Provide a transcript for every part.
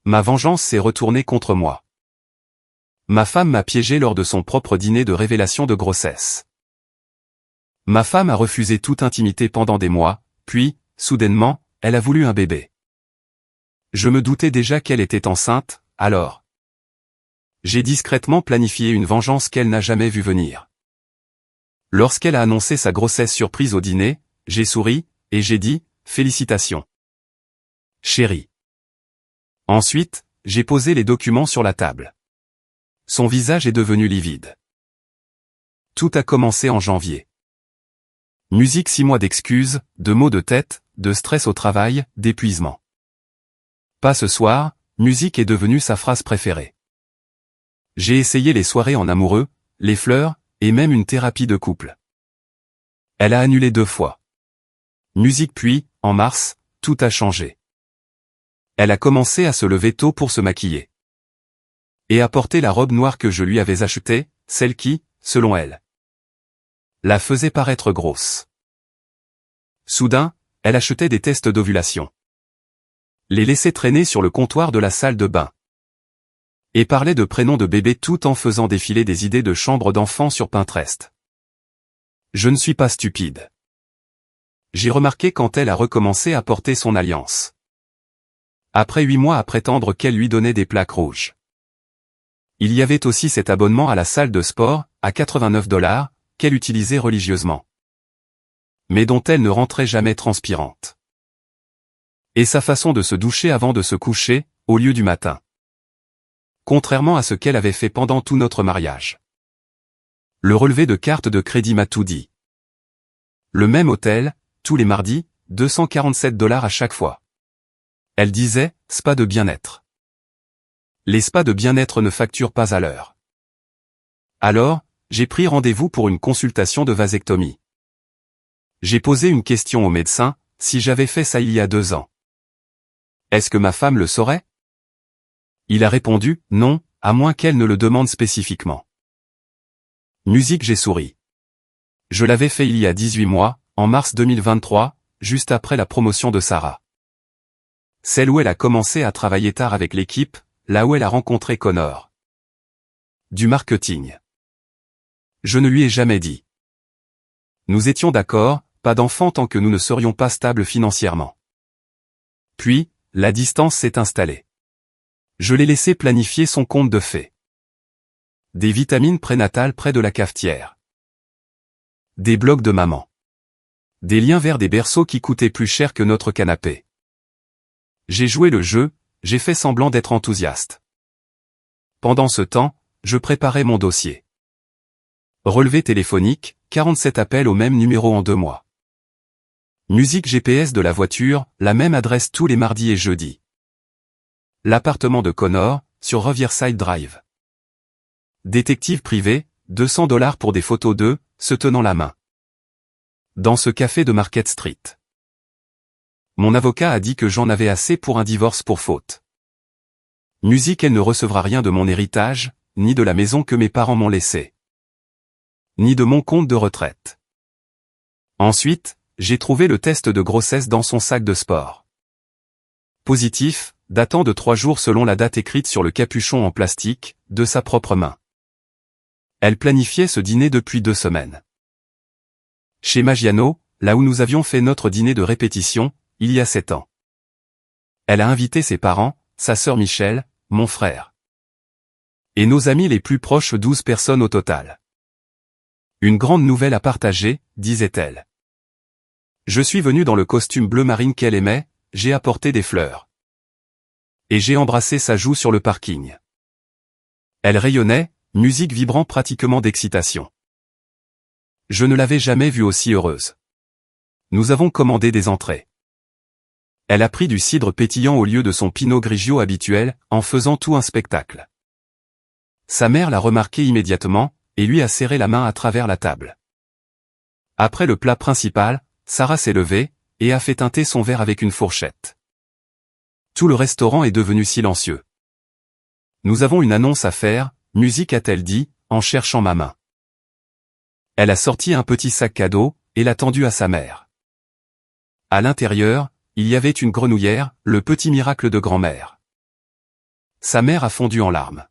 Ma vengeance s'est retournée contre moi. Ma femme m'a piégé lors de son propre dîner de révélation de grossesse. Ma femme a refusé toute intimité pendant des mois, puis, soudainement, elle a voulu un bébé. Je me doutais déjà qu'elle était enceinte, alors. J'ai discrètement planifié une vengeance qu'elle n'a jamais vue venir. Lorsqu'elle a annoncé sa grossesse surprise au dîner, j'ai souri, et j'ai dit, félicitations. Chérie. Ensuite, j'ai posé les documents sur la table. Son visage est devenu livide. Tout a commencé en janvier. Musique 6 mois d'excuses, de maux de tête, de stress au travail, d'épuisement. Pas ce soir, musique est devenue sa phrase préférée. J'ai essayé les soirées en amoureux, les fleurs, et même une thérapie de couple. Elle a annulé 2 fois. Musique puis, en mars, tout a changé. Elle a commencé à se lever tôt pour se maquiller. Et à porter la robe noire que je lui avais achetée, celle qui, selon elle, la faisait paraître grosse. Soudain, elle achetait des tests d'ovulation. Les laissait traîner sur le comptoir de la salle de bain. Et parlait de prénoms de bébé tout en faisant défiler des idées de chambre d'enfant sur Pinterest. Je ne suis pas stupide. J'ai remarqué quand elle a recommencé à porter son alliance. Après 8 mois à prétendre qu'elle lui donnait des plaques rouges. Il y avait aussi cet abonnement à la salle de sport, à 89 $, qu'elle utilisait religieusement. Mais dont elle ne rentrait jamais transpirante. Et sa façon de se doucher avant de se coucher, au lieu du matin. Contrairement à ce qu'elle avait fait pendant tout notre mariage. Le relevé de carte de crédit m'a tout dit. Le même hôtel, tous les mardis, 247 $ à chaque fois. Elle disait, spa de bien-être. Les spas de bien-être ne facturent pas à l'heure. Alors, j'ai pris rendez-vous pour une consultation de vasectomie. J'ai posé une question au médecin, si j'avais fait ça il y a 2 ans. Est-ce que ma femme le saurait? Il a répondu, non, à moins qu'elle ne le demande spécifiquement. Musique j'ai souri. Je l'avais fait il y a 18 mois, en mars 2023, juste après la promotion de Sarah. Celle où elle a commencé à travailler tard avec l'équipe, là où elle a rencontré Connor. Du marketing. Je ne lui ai jamais dit. Nous étions d'accord, pas d'enfant tant que nous ne serions pas stables financièrement. Puis, la distance s'est installée. Je l'ai laissé planifier son conte de fées. Des vitamines prénatales près de la cafetière. Des blogs de maman. Des liens vers des berceaux qui coûtaient plus cher que notre canapé. J'ai joué le jeu, j'ai fait semblant d'être enthousiaste. Pendant ce temps, je préparais mon dossier. Relevé téléphonique, 47 appels au même numéro en 2 mois. Musique GPS de la voiture, la même adresse tous les mardis et jeudis. L'appartement de Connor, sur Riverside Drive. Détective privé, 200 $ pour des photos d'eux, se tenant la main. Dans ce café de Market Street. Mon avocat a dit que j'en avais assez pour un divorce pour faute. Musique elle ne recevra rien de mon héritage, ni de la maison que mes parents m'ont laissée. Ni de mon compte de retraite. Ensuite, j'ai trouvé le test de grossesse dans son sac de sport. Positif, datant de 3 jours selon la date écrite sur le capuchon en plastique, de sa propre main. Elle planifiait ce dîner depuis 2 semaines. Chez Maggiano, là où nous avions fait notre dîner de répétition, il y a 7 ans. Elle a invité ses parents, sa sœur Michelle, mon frère. Et nos amis les plus proches 12 personnes au total. Une grande nouvelle à partager, disait-elle. Je suis venu dans le costume bleu marine qu'elle aimait, j'ai apporté des fleurs. Et j'ai embrassé sa joue sur le parking. Elle rayonnait, musique vibrant pratiquement d'excitation. Je ne l'avais jamais vue aussi heureuse. Nous avons commandé des entrées. Elle a pris du cidre pétillant au lieu de son Pinot Grigio habituel, en faisant tout un spectacle. Sa mère l'a remarqué immédiatement, et lui a serré la main à travers la table. Après le plat principal, Sarah s'est levée, et a fait teinter son verre avec une fourchette. Tout le restaurant est devenu silencieux. Nous avons une annonce à faire, musique a-t-elle dit, en cherchant ma main. Elle a sorti un petit sac cadeau, et l'a tendu à sa mère. À l'intérieur, il y avait une grenouillère, le petit miracle de grand-mère. Sa mère a fondu en larmes.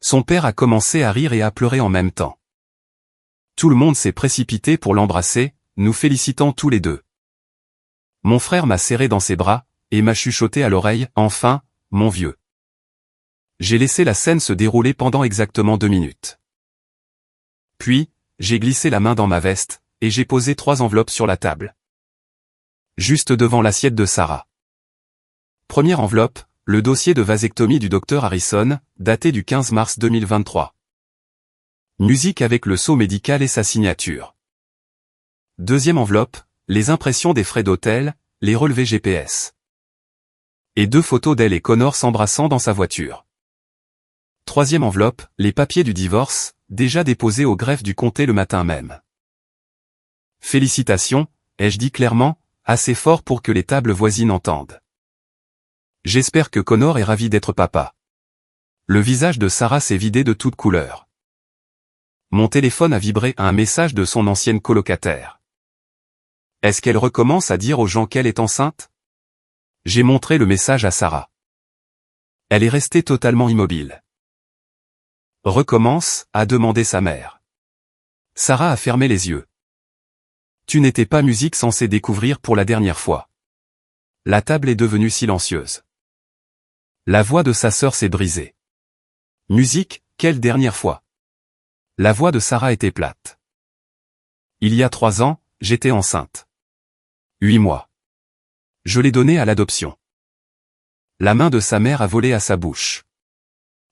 Son père a commencé à rire et à pleurer en même temps. Tout le monde s'est précipité pour l'embrasser, nous félicitant tous les deux. Mon frère m'a serré dans ses bras, et m'a chuchoté à l'oreille, « Enfin, mon vieux ». J'ai laissé la scène se dérouler pendant exactement 2 minutes. Puis, j'ai glissé la main dans ma veste, et j'ai posé 3 enveloppes sur la table. Juste devant l'assiette de Sarah. Première enveloppe, le dossier de vasectomie du docteur Harrison, daté du 15 mars 2023. Musique avec le sceau médical et sa signature. Deuxième enveloppe, les impressions des frais d'hôtel, les relevés GPS. Et 2 photos d'elle et Connor s'embrassant dans sa voiture. Troisième enveloppe, les papiers du divorce, déjà déposés au greffe du comté le matin même. Félicitations, ai-je dit clairement, assez fort pour que les tables voisines entendent. J'espère que Connor est ravi d'être papa. Le visage de Sarah s'est vidé de toute couleur. Mon téléphone a vibré à un message de son ancienne colocataire. Est-ce qu'elle recommence à dire aux gens qu'elle est enceinte? J'ai montré le message à Sarah. Elle est restée totalement immobile. Recommence, a demandé sa mère. Sarah a fermé les yeux. Tu n'étais pas musique censée découvrir pour la dernière fois. La table est devenue silencieuse. La voix de sa sœur s'est brisée. Musique, quelle dernière fois? La voix de Sarah était plate. Il y a 3 ans, j'étais enceinte. 8 mois. Je l'ai donnée à l'adoption. La main de sa mère a volé à sa bouche.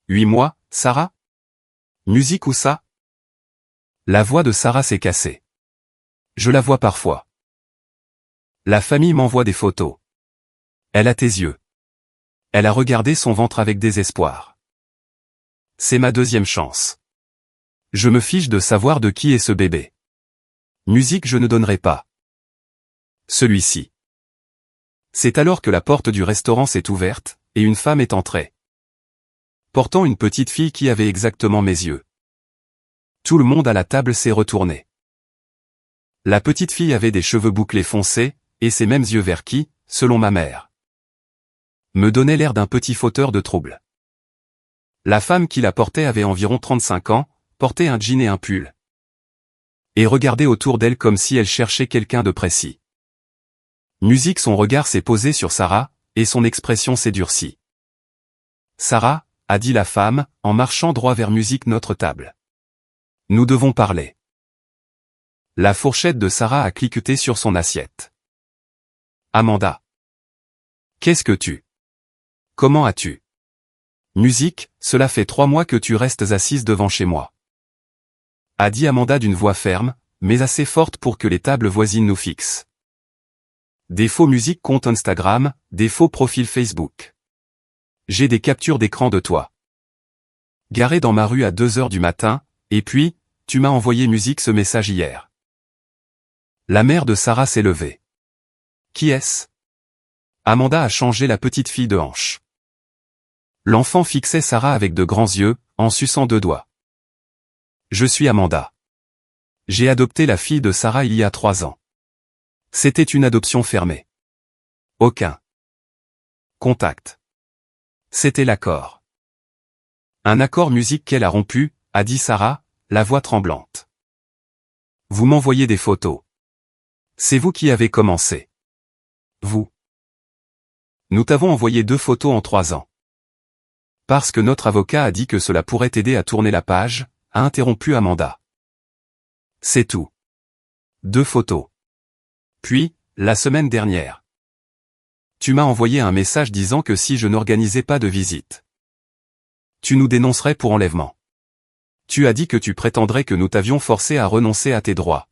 8 mois, Sarah? Musique ou ça? La voix de Sarah s'est cassée. Je la vois parfois. La famille m'envoie des photos. Elle a tes yeux. Elle a regardé son ventre avec désespoir. C'est ma 2e chance. Je me fiche de savoir de qui est ce bébé. Musique, je ne donnerai pas. Celui-ci. C'est alors que la porte du restaurant s'est ouverte, et une femme est entrée. Portant une petite fille qui avait exactement mes yeux. Tout le monde à la table s'est retourné. La petite fille avait des cheveux bouclés foncés, et ses mêmes yeux verts qui, selon ma mère, me donnaient l'air d'un petit fauteur de troubles. La femme qui la portait avait environ 35 ans, portait un jean et un pull. Et regardait autour d'elle comme si elle cherchait quelqu'un de précis. Musique, son regard s'est posé sur Sarah, et son expression s'est durcie. Sarah, a dit la femme, en marchant droit vers Musique, notre table. Nous devons parler. La fourchette de Sarah a cliqueté sur son assiette. Amanda. Qu'est-ce que tu? Comment as-tu? Musique, cela fait 3 mois que tu restes assise devant chez moi. A dit Amanda d'une voix ferme, mais assez forte pour que les tables voisines nous fixent. Des faux musiques compte Instagram, des faux profils Facebook. J'ai des captures d'écran de toi. Garé dans ma rue à 2 heures du matin, et puis, tu m'as envoyé Musique ce message hier. La mère de Sarah s'est levée. Qui est-ce? Amanda a changé la petite fille de hanche. L'enfant fixait Sarah avec de grands yeux, en suçant 2 doigts. Je suis Amanda. J'ai adopté la fille de Sarah il y a 3 ans. C'était une adoption fermée. Aucun contact. C'était l'accord. Un accord musique qu'elle a rompu, a dit Sarah, la voix tremblante. Vous m'envoyez des photos. C'est vous qui avez commencé. Vous. Nous t'avons envoyé 2 photos en 3 ans. Parce que notre avocat a dit que cela pourrait t'aider à tourner la page, a interrompu Amanda. C'est tout. 2 photos. Puis, la semaine dernière. Tu m'as envoyé un message disant que si je n'organisais pas de visite, tu nous dénoncerais pour enlèvement. Tu as dit que tu prétendrais que nous t'avions forcé à renoncer à tes droits.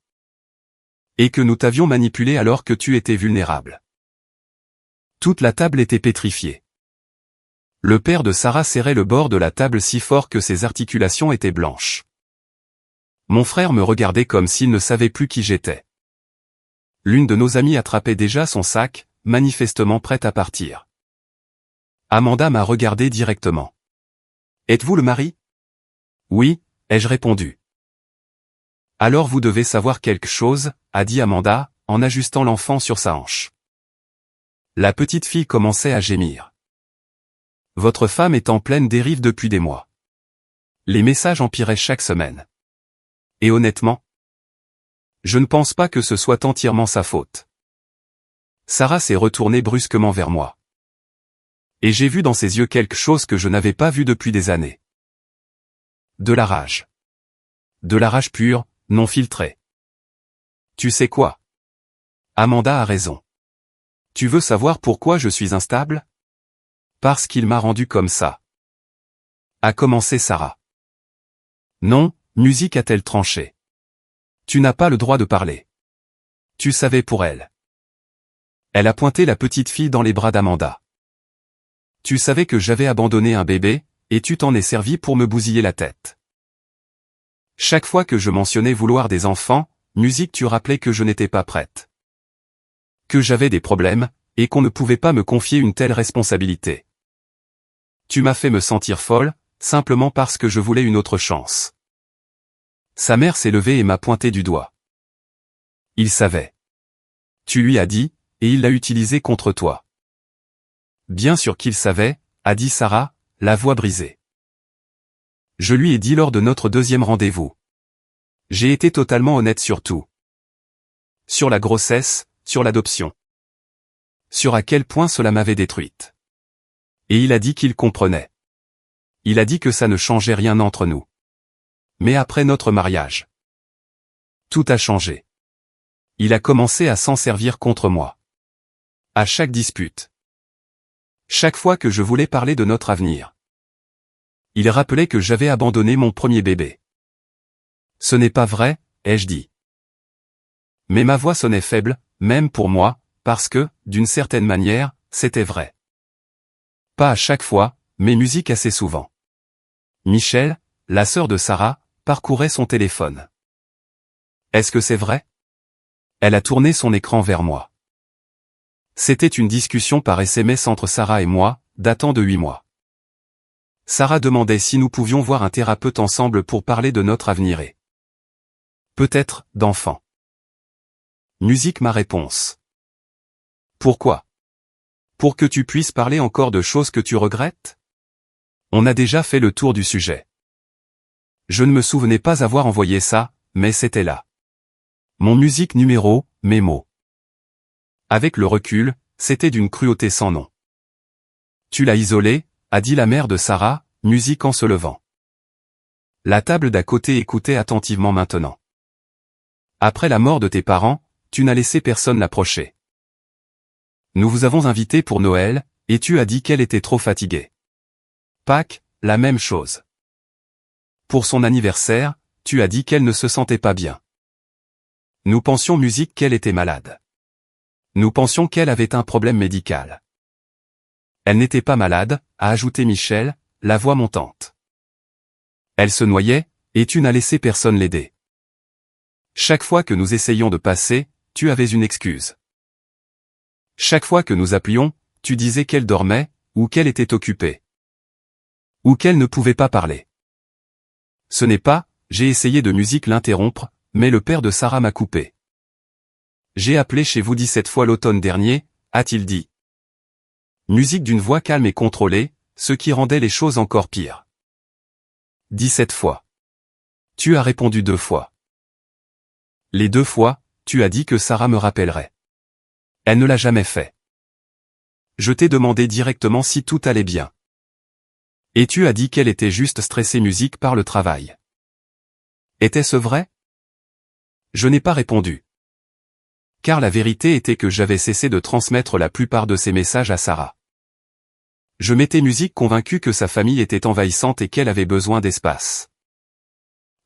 Et que nous t'avions manipulé alors que tu étais vulnérable. Toute la table était pétrifiée. Le père de Sarah serrait le bord de la table si fort que ses articulations étaient blanches. Mon frère me regardait comme s'il ne savait plus qui j'étais. L'une de nos amies attrapait déjà son sac, manifestement prête à partir. Amanda m'a regardé directement. Êtes-vous le mari? Oui, ai-je répondu. Alors vous devez savoir quelque chose, a dit Amanda, en ajustant l'enfant sur sa hanche. La petite fille commençait à gémir. Votre femme est en pleine dérive depuis des mois. Les messages empiraient chaque semaine. Et honnêtement, je ne pense pas que ce soit entièrement sa faute. Sarah s'est retournée brusquement vers moi. Et j'ai vu dans ses yeux quelque chose que je n'avais pas vu depuis des années. De la rage. De la rage pure, non filtrée. Tu sais quoi? Amanda a raison. Tu veux savoir pourquoi je suis instable? Parce qu'il m'a rendu comme ça. A commencé Sarah. Non, Musique a-t-elle tranché. Tu n'as pas le droit de parler. Tu savais pour elle. Elle a pointé la petite fille dans les bras d'Amanda. Tu savais que j'avais abandonné un bébé, et tu t'en es servi pour me bousiller la tête. Chaque fois que je mentionnais vouloir des enfants, Musique, tu rappelais que je n'étais pas prête. Que j'avais des problèmes, et qu'on ne pouvait pas me confier une telle responsabilité. Tu m'as fait me sentir folle, simplement parce que je voulais une autre chance. Sa mère s'est levée et m'a pointé du doigt. Il savait. Tu lui as dit, et il l'a utilisé contre toi. Bien sûr qu'il savait, a dit Sarah, la voix brisée. Je lui ai dit lors de notre deuxième rendez-vous. J'ai été totalement honnête sur tout. Sur la grossesse, sur l'adoption. Sur à quel point cela m'avait détruite. Et il a dit qu'il comprenait. Il a dit que ça ne changeait rien entre nous. Mais après notre mariage, tout a changé. Il a commencé à s'en servir contre moi. À chaque dispute. Chaque fois que je voulais parler de notre avenir. Il rappelait que j'avais abandonné mon premier bébé. Ce n'est pas vrai, ai-je dit. Mais ma voix sonnait faible, même pour moi, parce que, d'une certaine manière, c'était vrai. Pas à chaque fois, mais Musique assez souvent. Michelle, la sœur de Sarah, parcourait son téléphone. Est-ce que c'est vrai? Elle a tourné son écran vers moi. C'était une discussion par SMS entre Sarah et moi, datant de 8 mois. Sarah demandait si nous pouvions voir un thérapeute ensemble pour parler de notre avenir et peut-être, d'enfants. Musique ma réponse. Pourquoi? Pour que tu puisses parler encore de choses que tu regrettes? On a déjà fait le tour du sujet. Je ne me souvenais pas avoir envoyé ça, mais c'était là. Mon musique numéro, mes mots. Avec le recul, c'était d'une cruauté sans nom. Tu l'as isolé, a dit la mère de Sarah, Musique en se levant. La table d'à côté écoutait attentivement maintenant. Après la mort de tes parents, tu n'as laissé personne l'approcher. Nous vous avons invité pour Noël, et tu as dit qu'elle était trop fatiguée. Pâques, la même chose. Pour son anniversaire, tu as dit qu'elle ne se sentait pas bien. Nous pensions Musique qu'elle était malade. Nous pensions qu'elle avait un problème médical. Elle n'était pas malade, a ajouté Michel, la voix montante. Elle se noyait, et tu n'as laissé personne l'aider. Chaque fois que nous essayions de passer, tu avais une excuse. Chaque fois que nous appelions, tu disais qu'elle dormait, ou qu'elle était occupée. Ou qu'elle ne pouvait pas parler. Ce n'est pas, j'ai essayé de Musique l'interrompre, mais le père de Sarah m'a coupé. J'ai appelé chez vous 17 fois l'automne dernier, a-t-il dit. Musique d'une voix calme et contrôlée, ce qui rendait les choses encore pires. 17 fois. Tu as répondu 2 fois. Les 2 fois, tu as dit que Sarah me rappellerait. Elle ne l'a jamais fait. Je t'ai demandé directement si tout allait bien. Et tu as dit qu'elle était juste stressée Musique par le travail. Était-ce vrai? Je n'ai pas répondu. Car la vérité était que j'avais cessé de transmettre la plupart de ces messages à Sarah. Je m'étais Musique convaincu que sa famille était envahissante et qu'elle avait besoin d'espace.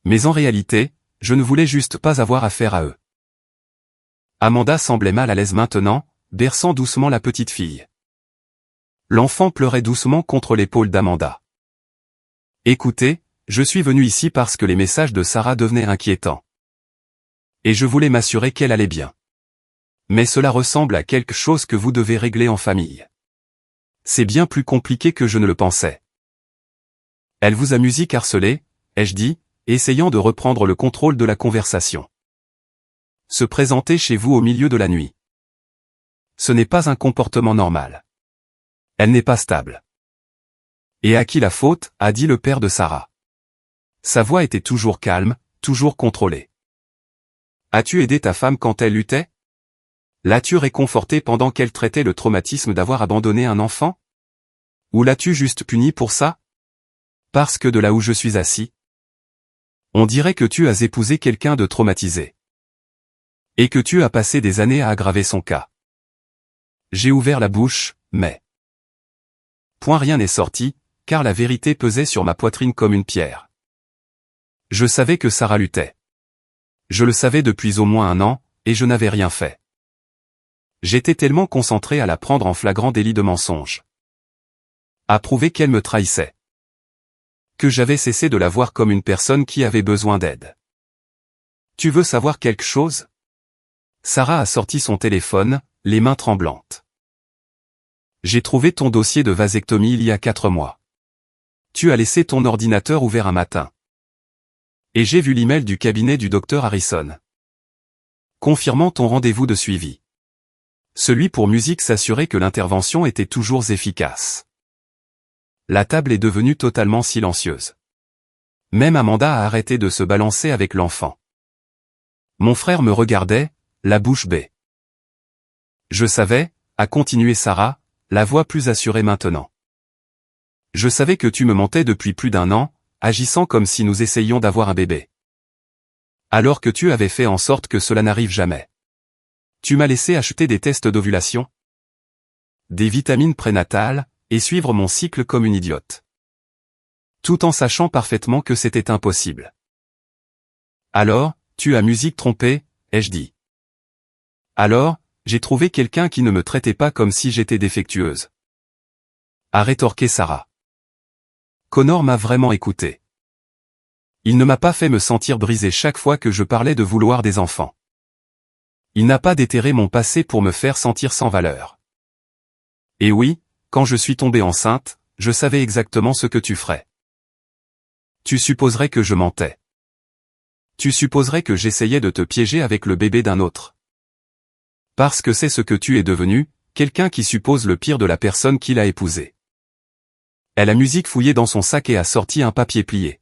Mais en réalité, je ne voulais juste pas avoir affaire à eux. Amanda semblait mal à l'aise maintenant, berçant doucement la petite fille. L'enfant pleurait doucement contre l'épaule d'Amanda. Écoutez, je suis venu ici parce que les messages de Sarah devenaient inquiétants. Et je voulais m'assurer qu'elle allait bien. Mais cela ressemble à quelque chose que vous devez régler en famille. C'est bien plus compliqué que je ne le pensais. Elle vous a Musique harcelée, ai-je dit, essayant de reprendre le contrôle de la conversation. Se présenter chez vous au milieu de la nuit. Ce n'est pas un comportement normal. Elle n'est pas stable. Et à qui la faute, a dit le père de Sarah. Sa voix était toujours calme, toujours contrôlée. As-tu aidé ta femme quand elle luttait? L'as-tu réconfortée pendant qu'elle traitait le traumatisme d'avoir abandonné un enfant? Ou l'as-tu juste punie pour ça? Parce que de là où je suis assis, on dirait que tu as épousé quelqu'un de traumatisé. Et que tu as passé des années à aggraver son cas. J'ai ouvert la bouche, mais point rien n'est sorti, car la vérité pesait sur ma poitrine comme une pierre. Je savais que Sarah luttait. Je le savais depuis au moins 1 an, et je n'avais rien fait. J'étais tellement concentré à la prendre en flagrant délit de mensonge. À prouver qu'elle me trahissait. Que j'avais cessé de la voir comme une personne qui avait besoin d'aide. Tu veux savoir quelque chose? Sarah a sorti son téléphone, les mains tremblantes. J'ai trouvé ton dossier de vasectomie il y a 4 mois. Tu as laissé ton ordinateur ouvert un matin. Et j'ai vu l'email du cabinet du docteur Harrison. Confirmant ton rendez-vous de suivi. Celui pour musique s'assurait que l'intervention était toujours efficace. La table est devenue totalement silencieuse. Même Amanda a arrêté de se balancer avec l'enfant. Mon frère me regardait, la bouche bée. Je savais, a continué Sarah, la voix plus assurée maintenant. Je savais que tu me mentais depuis plus d'1 an, agissant comme si nous essayions d'avoir un bébé. Alors que tu avais fait en sorte que cela n'arrive jamais. Tu m'as laissé acheter des tests d'ovulation, des vitamines prénatales, et suivre mon cycle comme une idiote. Tout en sachant parfaitement que c'était impossible. Alors, tu as musique trompée, ai-je dit. Alors, j'ai trouvé quelqu'un qui ne me traitait pas comme si j'étais défectueuse. A rétorqué Sarah. Connor m'a vraiment écouté. Il ne m'a pas fait me sentir brisé chaque fois que je parlais de vouloir des enfants. Il n'a pas déterré mon passé pour me faire sentir sans valeur. Et oui, quand je suis tombée enceinte, je savais exactement ce que tu ferais. Tu supposerais que je mentais. Tu supposerais que j'essayais de te piéger avec le bébé d'un autre. Parce que c'est ce que tu es devenu, quelqu'un qui suppose le pire de la personne qu'il a épousée. Elle a musique fouillé dans son sac et a sorti un papier plié.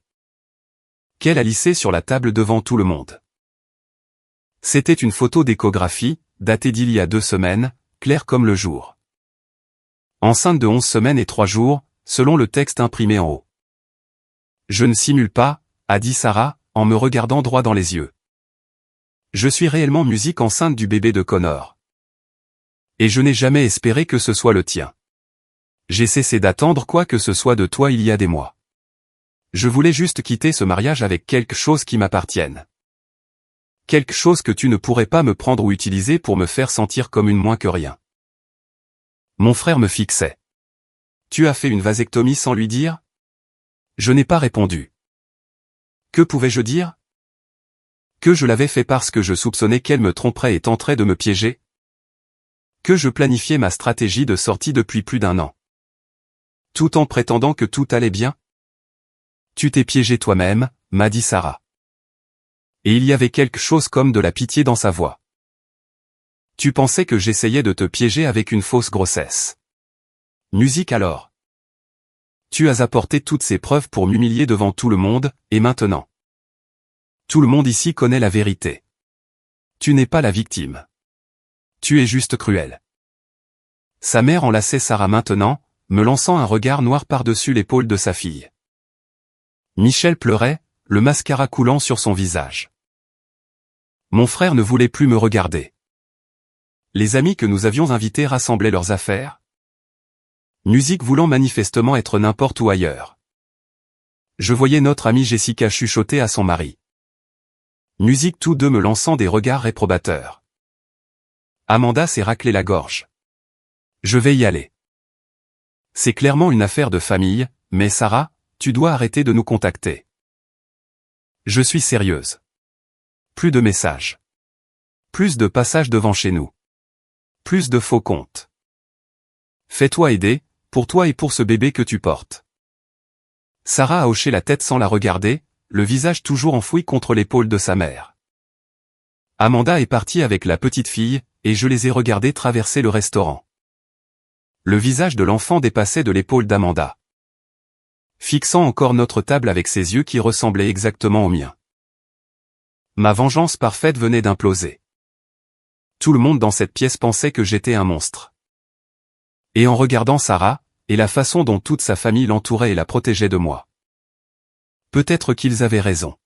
Qu'elle a lissé sur la table devant tout le monde. C'était une photo d'échographie, datée d'il y a 2 semaines, claire comme le jour. Enceinte de 11 semaines et 3 jours, selon le texte imprimé en haut. Je ne simule pas, a dit Sarah, en me regardant droit dans les yeux. Je suis réellement musique enceinte du bébé de Connor. Et je n'ai jamais espéré que ce soit le tien. J'ai cessé d'attendre quoi que ce soit de toi il y a des mois. Je voulais juste quitter ce mariage avec quelque chose qui m'appartienne. Quelque chose que tu ne pourrais pas me prendre ou utiliser pour me faire sentir comme une moins que rien. Mon frère me fixait. Tu as fait une vasectomie sans lui dire? Je n'ai pas répondu. Que pouvais-je dire? Que je l'avais fait parce que je soupçonnais qu'elle me tromperait et tenterait de me piéger? Que je planifiais ma stratégie de sortie depuis plus d'1 an. Tout en prétendant que tout allait bien? Tu t'es piégé toi-même, m'a dit Sarah. Et il y avait quelque chose comme de la pitié dans sa voix. Tu pensais que j'essayais de te piéger avec une fausse grossesse. Musique alors. Tu as apporté toutes ces preuves pour m'humilier devant tout le monde, et maintenant. Tout le monde ici connaît la vérité. Tu n'es pas la victime. Tu es juste cruel. Sa mère enlaçait Sarah maintenant, me lançant un regard noir par-dessus l'épaule de sa fille. Michel pleurait, le mascara coulant sur son visage. Mon frère ne voulait plus me regarder. Les amis que nous avions invités rassemblaient leurs affaires. Musique voulant manifestement être n'importe où ailleurs. Je voyais notre amie Jessica chuchoter à son mari. Musique tous deux me lançant des regards réprobateurs. Amanda s'est raclé la gorge. Je vais y aller. C'est clairement une affaire de famille, mais Sarah, tu dois arrêter de nous contacter. Je suis sérieuse. Plus de messages. Plus de passages devant chez nous. Plus de faux comptes. Fais-toi aider, pour toi et pour ce bébé que tu portes. Sarah a hoché la tête sans la regarder, le visage toujours enfoui contre l'épaule de sa mère. Amanda est partie avec la petite fille, et je les ai regardés traverser le restaurant. Le visage de l'enfant dépassait de l'épaule d'Amanda. fixant encore notre table avec ses yeux qui ressemblaient exactement aux miens. Ma vengeance parfaite venait d'imploser. Tout le monde dans cette pièce pensait que j'étais un monstre. Et en regardant Sarah, et la façon dont toute sa famille l'entourait et la protégeait de moi. Peut-être qu'ils avaient raison.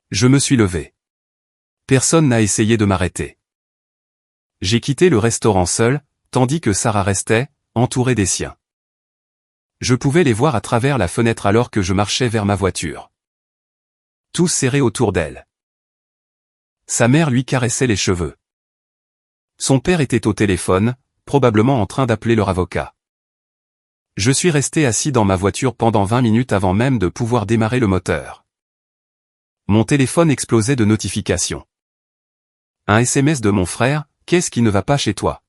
Je me suis levé. Personne n'a essayé de m'arrêter. J'ai quitté le restaurant seul, tandis que Sarah restait, entourée des siens. Je pouvais les voir à travers la fenêtre alors que je marchais vers ma voiture. Tous serrés autour d'elle. Sa mère lui caressait les cheveux. Son père était au téléphone, probablement en train d'appeler leur avocat. Je suis resté assis dans ma voiture pendant 20 minutes avant même de pouvoir démarrer le moteur. Mon téléphone explosait de notifications. Un SMS de mon frère, qu'est-ce qui ne va pas chez toi?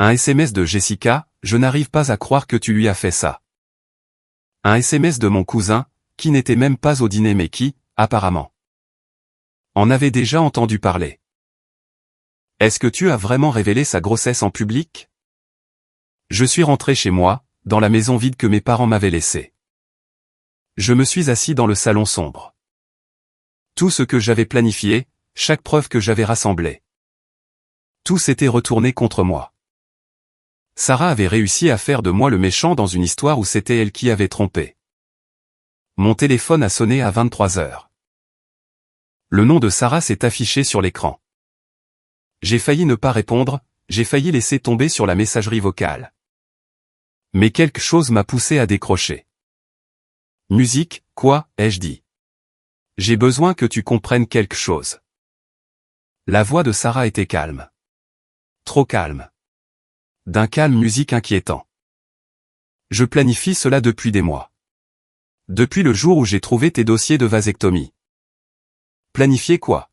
Un SMS de Jessica, je n'arrive pas à croire que tu lui as fait ça. Un SMS de mon cousin, qui n'était même pas au dîner mais qui, apparemment, en avait déjà entendu parler. Est-ce que tu as vraiment révélé sa grossesse en public? Je suis rentré chez moi, dans la maison vide que mes parents m'avaient laissée. Je me suis assis dans le salon sombre. Tout ce que j'avais planifié, chaque preuve que j'avais rassemblée. Tout s'était retourné contre moi. Sarah avait réussi à faire de moi le méchant dans une histoire où c'était elle qui avait trompé. Mon téléphone a sonné à 23 heures. Le nom de Sarah s'est affiché sur l'écran. J'ai failli ne pas répondre, j'ai failli laisser tomber sur la messagerie vocale. Mais quelque chose m'a poussé à décrocher. Musique, quoi, ai-je dit. J'ai besoin que tu comprennes quelque chose. La voix de Sarah était calme. Trop calme. D'un calme musique inquiétant. Je planifie cela depuis des mois. Depuis le jour où j'ai trouvé tes dossiers de vasectomie. Planifier quoi?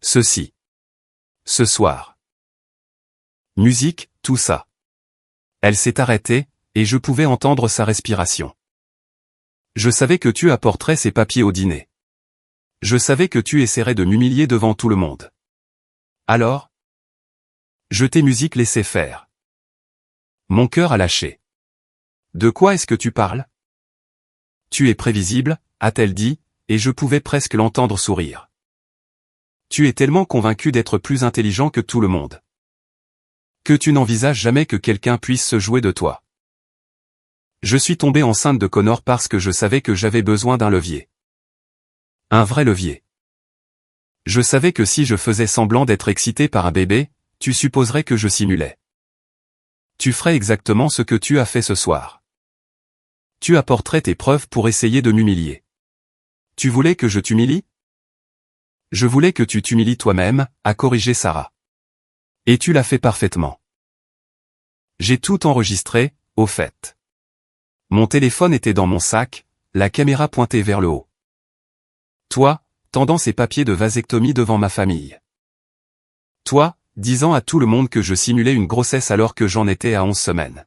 Ceci. Ce soir. Musique, tout ça. Elle s'est arrêtée, et je pouvais entendre sa respiration. Je savais que tu apporterais ces papiers au dîner. Je savais que tu essaierais de m'humilier devant tout le monde. Alors? Je t'ai musique laissé faire. Mon cœur a lâché. De quoi est-ce que tu parles? Tu es prévisible, a-t-elle dit, et je pouvais presque l'entendre sourire. Tu es tellement convaincu d'être plus intelligent que tout le monde. Que tu n'envisages jamais que quelqu'un puisse se jouer de toi. Je suis tombé enceinte de Connor parce que je savais que j'avais besoin d'un levier. Un vrai levier. Je savais que si je faisais semblant d'être excité par un bébé, tu supposerais que je simulais. Tu ferais exactement ce que tu as fait ce soir. Tu apporterais tes preuves pour essayer de m'humilier. Tu voulais que je t'humilie? Je voulais que tu t'humilies toi-même, a corrigé Sarah. Et tu l'as fait parfaitement. J'ai tout enregistré, au fait. Mon téléphone était dans mon sac, la caméra pointée vers le haut. Toi, tendant ces papiers de vasectomie devant ma famille. Toi, disant à tout le monde que je simulais une grossesse alors que j'en étais à 11 semaines.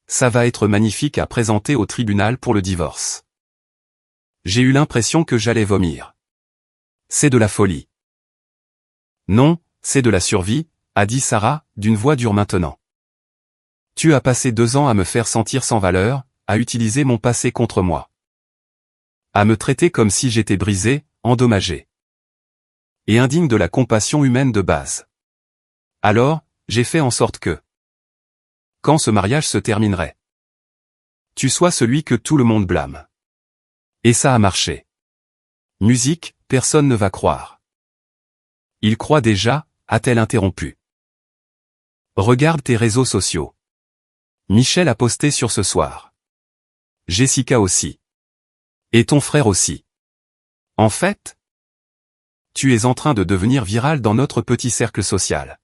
Ça va être magnifique à présenter au tribunal pour le divorce. J'ai eu l'impression que j'allais vomir. C'est de la folie. Non, c'est de la survie, a dit Sarah, d'une voix dure maintenant. Tu as passé 2 ans à me faire sentir sans valeur, à utiliser mon passé contre moi. À me traiter comme si j'étais brisé, endommagé. Et indigne de la compassion humaine de base. Alors, j'ai fait en sorte que, quand ce mariage se terminerait, tu sois celui que tout le monde blâme. Et ça a marché. Musique, personne ne va croire. Il croit déjà, a-t-elle interrompu. Regarde tes réseaux sociaux. Michel a posté sur ce soir. Jessica aussi. Et ton frère aussi. En fait, tu es en train de devenir viral dans notre petit cercle social.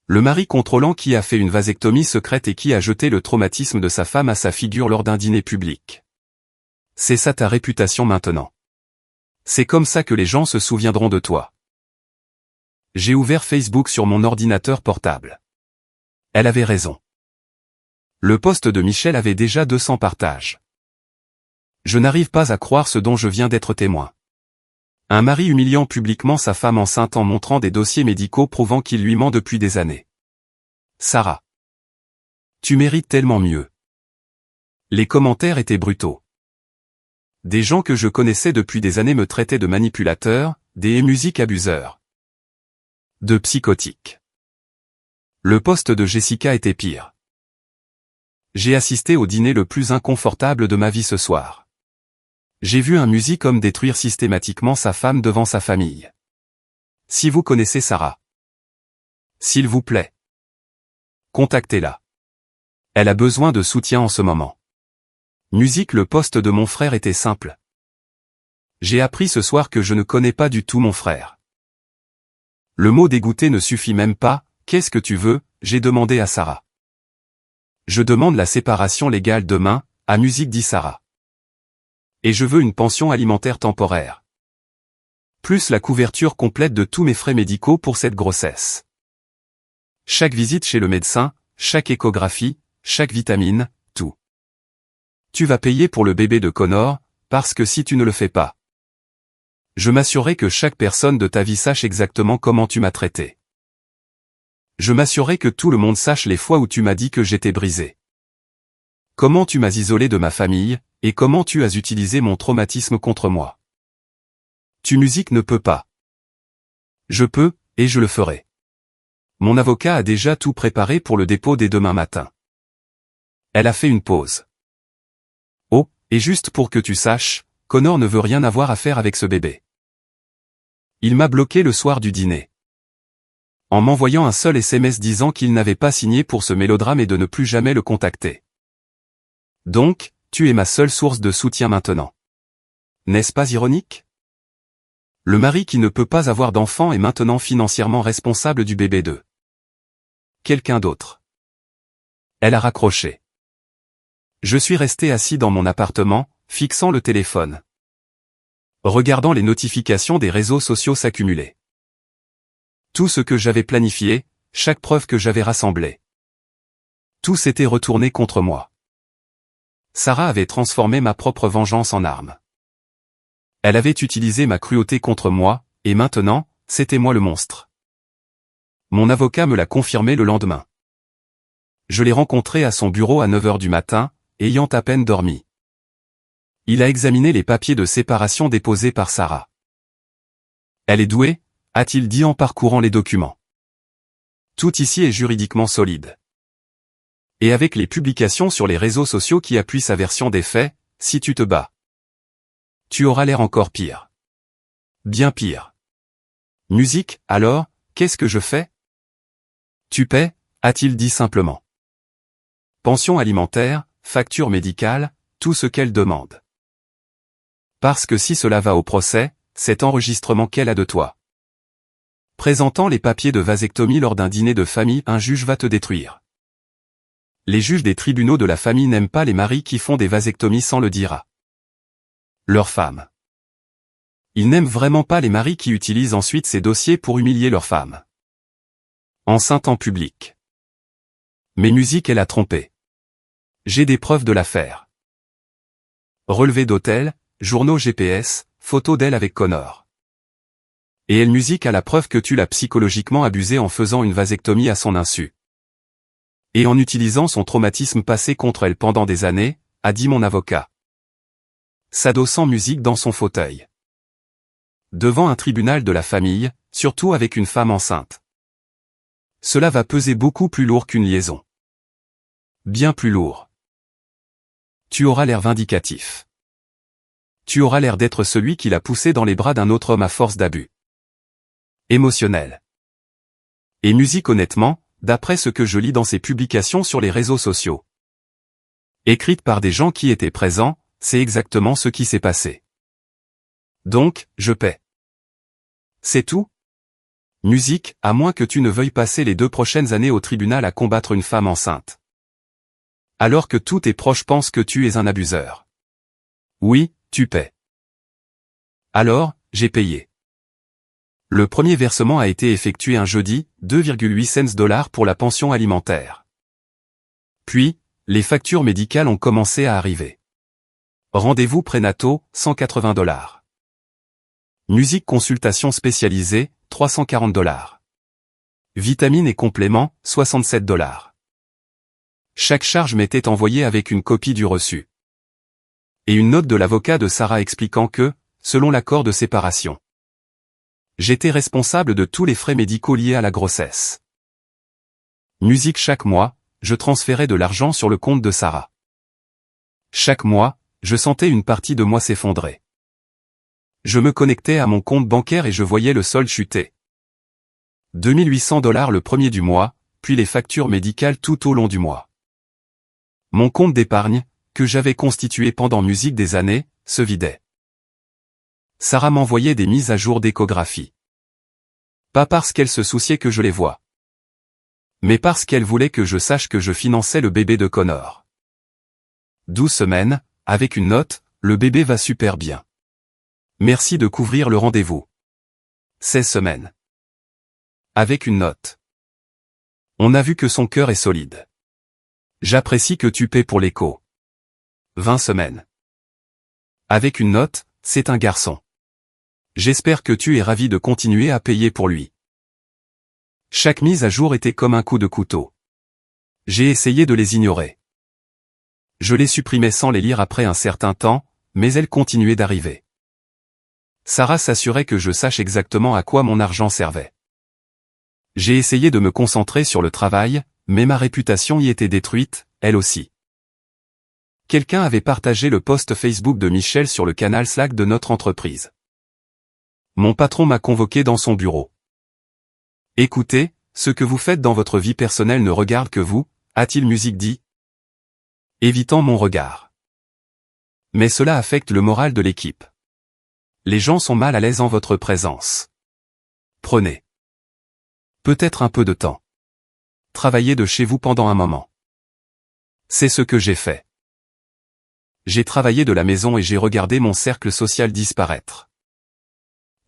Le mari contrôlant qui a fait une vasectomie secrète et qui a jeté le traumatisme de sa femme à sa figure lors d'un dîner public. C'est ça ta réputation maintenant. C'est comme ça que les gens se souviendront de toi. J'ai ouvert Facebook sur mon ordinateur portable. Elle avait raison. Le post de Michel avait déjà 200 partages. Je n'arrive pas à croire ce dont je viens d'être témoin. Un mari humiliant publiquement sa femme enceinte en montrant des dossiers médicaux prouvant qu'il lui ment depuis des années. Sarah. Tu mérites tellement mieux. Les commentaires étaient brutaux. Des gens que je connaissais depuis des années me traitaient de manipulateur, des musiques abuseurs. De psychotique. Le poste de Jessica était pire. J'ai assisté au dîner le plus inconfortable de ma vie ce soir. J'ai vu un musique-homme détruire systématiquement sa femme devant sa famille. Si vous connaissez Sarah, s'il vous plaît, contactez-la. Elle a besoin de soutien en ce moment. Musique. Le poste de mon frère était simple. J'ai appris ce soir que je ne connais pas du tout mon frère. Le mot dégoûté ne suffit même pas. Qu'est-ce que tu veux? J'ai demandé à Sarah. Je demande la séparation légale demain, à musique, dit Sarah. Et je veux une pension alimentaire temporaire. Plus la couverture complète de tous mes frais médicaux pour cette grossesse. Chaque visite chez le médecin, chaque échographie, chaque vitamine, tout. Tu vas payer pour le bébé de Connor, parce que si tu ne le fais pas, je m'assurerai que chaque personne de ta vie sache exactement comment tu m'as traité. Je m'assurerai que tout le monde sache les fois où tu m'as dit que j'étais brisé. Comment tu m'as isolé de ma famille, et comment tu as utilisé mon traumatisme contre moi. Tu musique ne peux pas. Je peux, et je le ferai. Mon avocat a déjà tout préparé pour le dépôt dès demain matin. Elle a fait une pause. Oh, et juste pour que tu saches, Connor ne veut rien avoir à faire avec ce bébé. Il m'a bloqué le soir du dîner. En m'envoyant un seul SMS disant qu'il n'avait pas signé pour ce mélodrame et de ne plus jamais le contacter. Donc, tu es ma seule source de soutien maintenant. N'est-ce pas ironique? Le mari qui ne peut pas avoir d'enfant est maintenant financièrement responsable du bébé de quelqu'un d'autre. Elle a raccroché. Je suis resté assis dans mon appartement, fixant le téléphone. Regardant les notifications des réseaux sociaux s'accumuler. Tout ce que j'avais planifié, chaque preuve que j'avais rassemblée. Tout s'était retourné contre moi. Sarah avait transformé ma propre vengeance en arme. Elle avait utilisé ma cruauté contre moi, et maintenant, c'était moi le monstre. Mon avocat me l'a confirmé le lendemain. Je l'ai rencontré à son bureau à 9h du matin, ayant à peine dormi. Il a examiné les papiers de séparation déposés par Sarah. Elle est douée, a-t-il dit en parcourant les documents. Tout ici est juridiquement solide. Et avec les publications sur les réseaux sociaux qui appuient sa version des faits, si tu te bats, tu auras l'air encore pire. Bien pire. Musique, alors, qu'est-ce que je fais? Tu paies, a-t-il dit simplement. Pension alimentaire, facture médicale, tout ce qu'elle demande. Parce que si cela va au procès, cet enregistrement qu'elle a de toi. Présentant les papiers de vasectomie lors d'un dîner de famille, un juge va te détruire. Les juges des tribunaux de la famille n'aiment pas les maris qui font des vasectomies sans le dire à leur femme. Ils n'aiment vraiment pas les maris qui utilisent ensuite ces dossiers pour humilier leur femme. Enceinte en public. Mais musique, elle a trompé. J'ai des preuves de l'affaire. Relevé d'hôtel, journaux GPS, photos d'elle avec Connor. Et elle musique a la preuve que tu l'as psychologiquement abusée en faisant une vasectomie à son insu. Et en utilisant son traumatisme passé contre elle pendant des années, a dit mon avocat. S'adossant musique dans son fauteuil. Devant un tribunal de la famille, surtout avec une femme enceinte. Cela va peser beaucoup plus lourd qu'une liaison. Bien plus lourd. Tu auras l'air vindicatif. Tu auras l'air d'être celui qui l'a poussé dans les bras d'un autre homme à force d'abus. Émotionnel. Et musique, honnêtement, d'après ce que je lis dans ses publications sur les réseaux sociaux. Écrites par des gens qui étaient présents, c'est exactement ce qui s'est passé. Donc, je paie. C'est tout? Musique, à moins que tu ne veuilles passer les 2 prochaines années au tribunal à combattre une femme enceinte. Alors que tous tes proches pensent que tu es un abuseur. Oui, tu paies. Alors, j'ai payé. Le premier versement a été effectué un jeudi, 2,8 cents pour la pension alimentaire. Puis, les factures médicales ont commencé à arriver. Rendez-vous prénataux, $180. Musique consultation spécialisée, $340. Vitamines et compléments, $67. Chaque charge m'était envoyée avec une copie du reçu. Et une note de l'avocat de Sarah expliquant que, selon l'accord de séparation, j'étais responsable de tous les frais médicaux liés à la grossesse. Musique chaque mois, je transférais de l'argent sur le compte de Sarah. Chaque mois, je sentais une partie de moi s'effondrer. Je me connectais à mon compte bancaire et je voyais le solde chuter. $2800 le premier du mois, puis les factures médicales tout au long du mois. Mon compte d'épargne, que j'avais constitué pendant musique des années, se vidait. Sarah m'envoyait des mises à jour d'échographie. Pas parce qu'elle se souciait que je les voie, mais parce qu'elle voulait que je sache que je finançais le bébé de Connor. 12 semaines, avec une note, le bébé va super bien. Merci de couvrir le rendez-vous. 16 semaines. Avec une note. On a vu que son cœur est solide. J'apprécie que tu paies pour l'écho. 20 semaines. Avec une note, c'est un garçon. J'espère que tu es ravi de continuer à payer pour lui. Chaque mise à jour était comme un coup de couteau. J'ai essayé de les ignorer. Je les supprimais sans les lire après un certain temps, mais elles continuaient d'arriver. Sarah s'assurait que je sache exactement à quoi mon argent servait. J'ai essayé de me concentrer sur le travail, mais ma réputation y était détruite, elle aussi. Quelqu'un avait partagé le post Facebook de Michel sur le canal Slack de notre entreprise. Mon patron m'a convoqué dans son bureau. Écoutez, ce que vous faites dans votre vie personnelle ne regarde que vous, a-t-il musique dit, évitant mon regard. Mais cela affecte le moral de l'équipe. Les gens sont mal à l'aise en votre présence. Prenez peut-être un peu de temps. Travaillez de chez vous pendant un moment. C'est ce que j'ai fait. J'ai travaillé de la maison et j'ai regardé mon cercle social disparaître.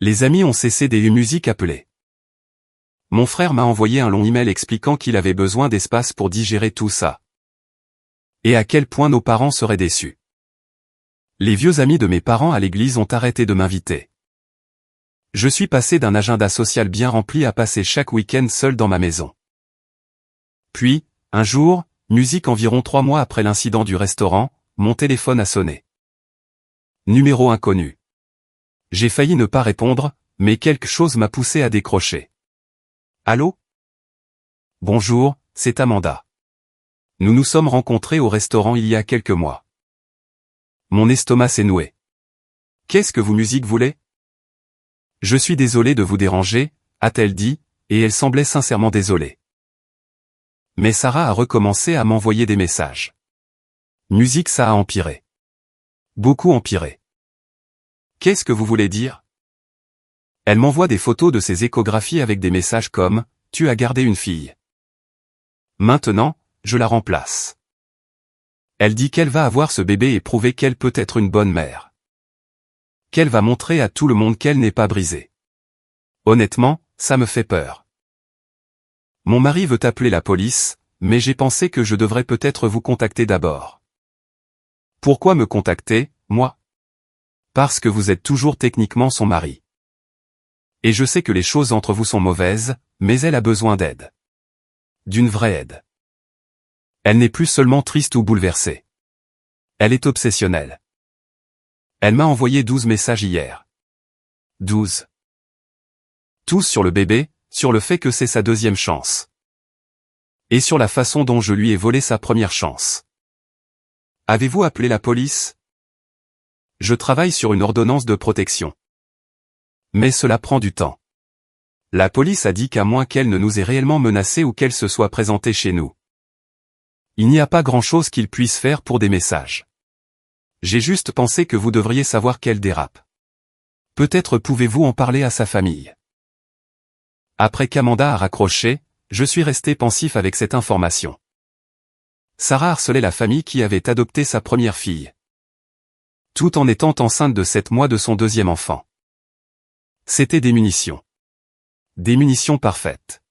Les amis ont cessé des musiques appelées. Mon frère m'a envoyé un long email expliquant qu'il avait besoin d'espace pour digérer tout ça. Et à quel point nos parents seraient déçus. Les vieux amis de mes parents à l'église ont arrêté de m'inviter. Je suis passé d'un agenda social bien rempli à passer chaque week-end seul dans ma maison. Puis, un jour, musique environ 3 mois après l'incident du restaurant, mon téléphone a sonné. Numéro inconnu. J'ai failli ne pas répondre, mais quelque chose m'a poussé à décrocher. Allô ? Bonjour, c'est Amanda. Nous nous sommes rencontrés au restaurant il y a quelques mois. Mon estomac s'est noué. Qu'est-ce que vous musique voulez ? Je suis désolé de vous déranger, a-t-elle dit, et elle semblait sincèrement désolée. Mais Sarah a recommencé à m'envoyer des messages. Musique ça a empiré. Beaucoup empiré. Qu'est-ce que vous voulez dire ? Elle m'envoie des photos de ses échographies avec des messages comme « Tu as gardé une fille. Maintenant, je la remplace. » Elle dit qu'elle va avoir ce bébé et prouver qu'elle peut être une bonne mère. Qu'elle va montrer à tout le monde qu'elle n'est pas brisée. Honnêtement, ça me fait peur. Mon mari veut appeler la police, mais j'ai pensé que je devrais peut-être vous contacter d'abord. Pourquoi me contacter, moi ? Parce que vous êtes toujours techniquement son mari. Et je sais que les choses entre vous sont mauvaises, mais elle a besoin d'aide. D'une vraie aide. Elle n'est plus seulement triste ou bouleversée. Elle est obsessionnelle. Elle m'a envoyé 12 messages hier. 12. Tous sur le bébé, sur le fait que c'est sa deuxième chance. Et sur la façon dont je lui ai volé sa première chance. Avez-vous appelé la police ? Je travaille sur une ordonnance de protection. Mais cela prend du temps. La police a dit qu'à moins qu'elle ne nous ait réellement menacés ou qu'elle se soit présentée chez nous. Il n'y a pas grand-chose qu'ils puissent faire pour des messages. J'ai juste pensé que vous devriez savoir qu'elle dérape. Peut-être pouvez-vous en parler à sa famille. Après qu'Amanda a raccroché, je suis resté pensif avec cette information. Sarah harcelait la famille qui avait adopté sa première fille. Tout en étant enceinte de 7 mois de son deuxième enfant. C'était des munitions. Des munitions parfaites.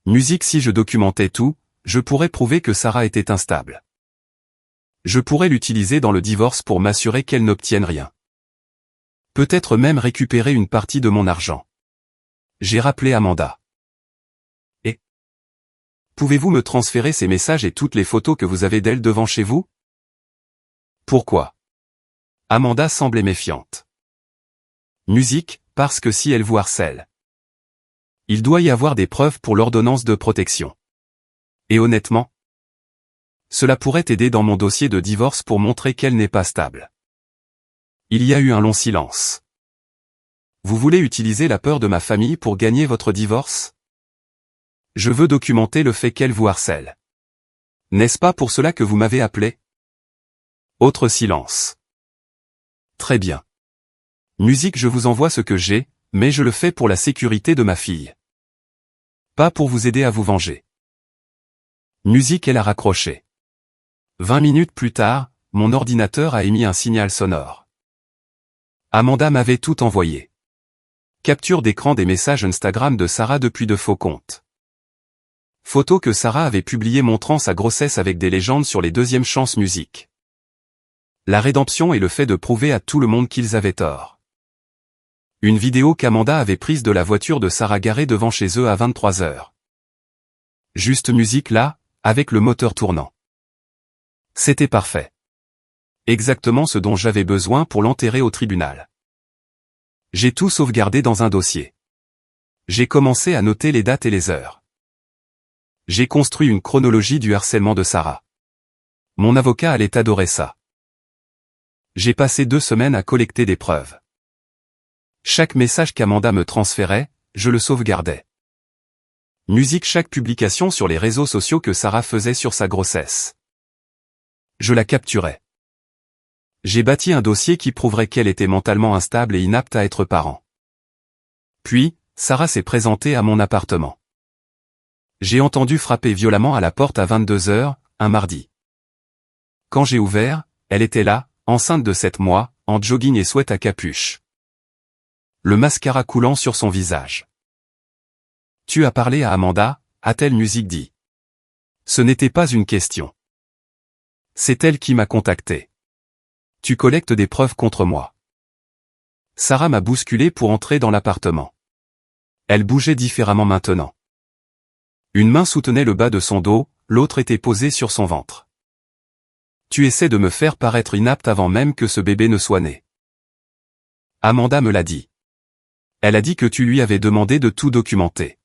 Musique si je documentais tout, je pourrais prouver que Sarah était instable. Je pourrais l'utiliser dans le divorce pour m'assurer qu'elle n'obtienne rien. Peut-être même récupérer une partie de mon argent. J'ai rappelé Amanda. Et Pouvez-vous me transférer ces messages et toutes les photos que vous avez d'elle devant chez vous? Pourquoi? Amanda semblait méfiante. Musique, parce que si elle vous harcèle, il doit y avoir des preuves pour l'ordonnance de protection. Et honnêtement, cela pourrait aider dans mon dossier de divorce pour montrer qu'elle n'est pas stable. Il y a eu un long silence. Vous voulez utiliser la peur de ma famille pour gagner votre divorce? Je veux documenter le fait qu'elle vous harcèle. N'est-ce pas pour cela que vous m'avez appelé? Autre silence. Très bien. Musique, je vous envoie ce que j'ai, mais je le fais pour la sécurité de ma fille. Pas pour vous aider à vous venger. Musique, elle a raccroché. 20 minutes plus tard, mon ordinateur a émis un signal sonore. Amanda m'avait tout envoyé. Capture d'écran des messages Instagram de Sarah depuis de faux comptes. Photo que Sarah avait publiée montrant sa grossesse avec des légendes sur les deuxièmes chances musique. La rédemption et le fait de prouver à tout le monde qu'ils avaient tort. Une vidéo qu'Amanda avait prise de la voiture de Sarah garée devant chez eux à 23 heures. Juste musique là, avec le moteur tournant. C'était parfait. Exactement ce dont j'avais besoin pour l'enterrer au tribunal. J'ai tout sauvegardé dans un dossier. J'ai commencé à noter les dates et les heures. J'ai construit une chronologie du harcèlement de Sarah. Mon avocat allait adorer ça. J'ai passé 2 semaines à collecter des preuves. Chaque message qu'Amanda me transférait, je le sauvegardais. Musique, chaque publication sur les réseaux sociaux que Sarah faisait sur sa grossesse. Je la capturais. J'ai bâti un dossier qui prouverait qu'elle était mentalement instable et inapte à être parent. Puis, Sarah s'est présentée à mon appartement. J'ai entendu frapper violemment à la porte à 22 heures, un mardi. Quand j'ai ouvert, elle était là, enceinte de 7 mois, en jogging et sweat à capuche. Le mascara coulant sur son visage. Tu as parlé à Amanda, a-t-elle Musique dit. Ce n'était pas une question. C'est elle qui m'a contacté. Tu collectes des preuves contre moi. Sarah m'a bousculé pour entrer dans l'appartement. Elle bougeait différemment maintenant. Une main soutenait le bas de son dos, l'autre était posée sur son ventre. Tu essaies de me faire paraître inapte avant même que ce bébé ne soit né. Amanda me l'a dit. Elle a dit que tu lui avais demandé de tout documenter.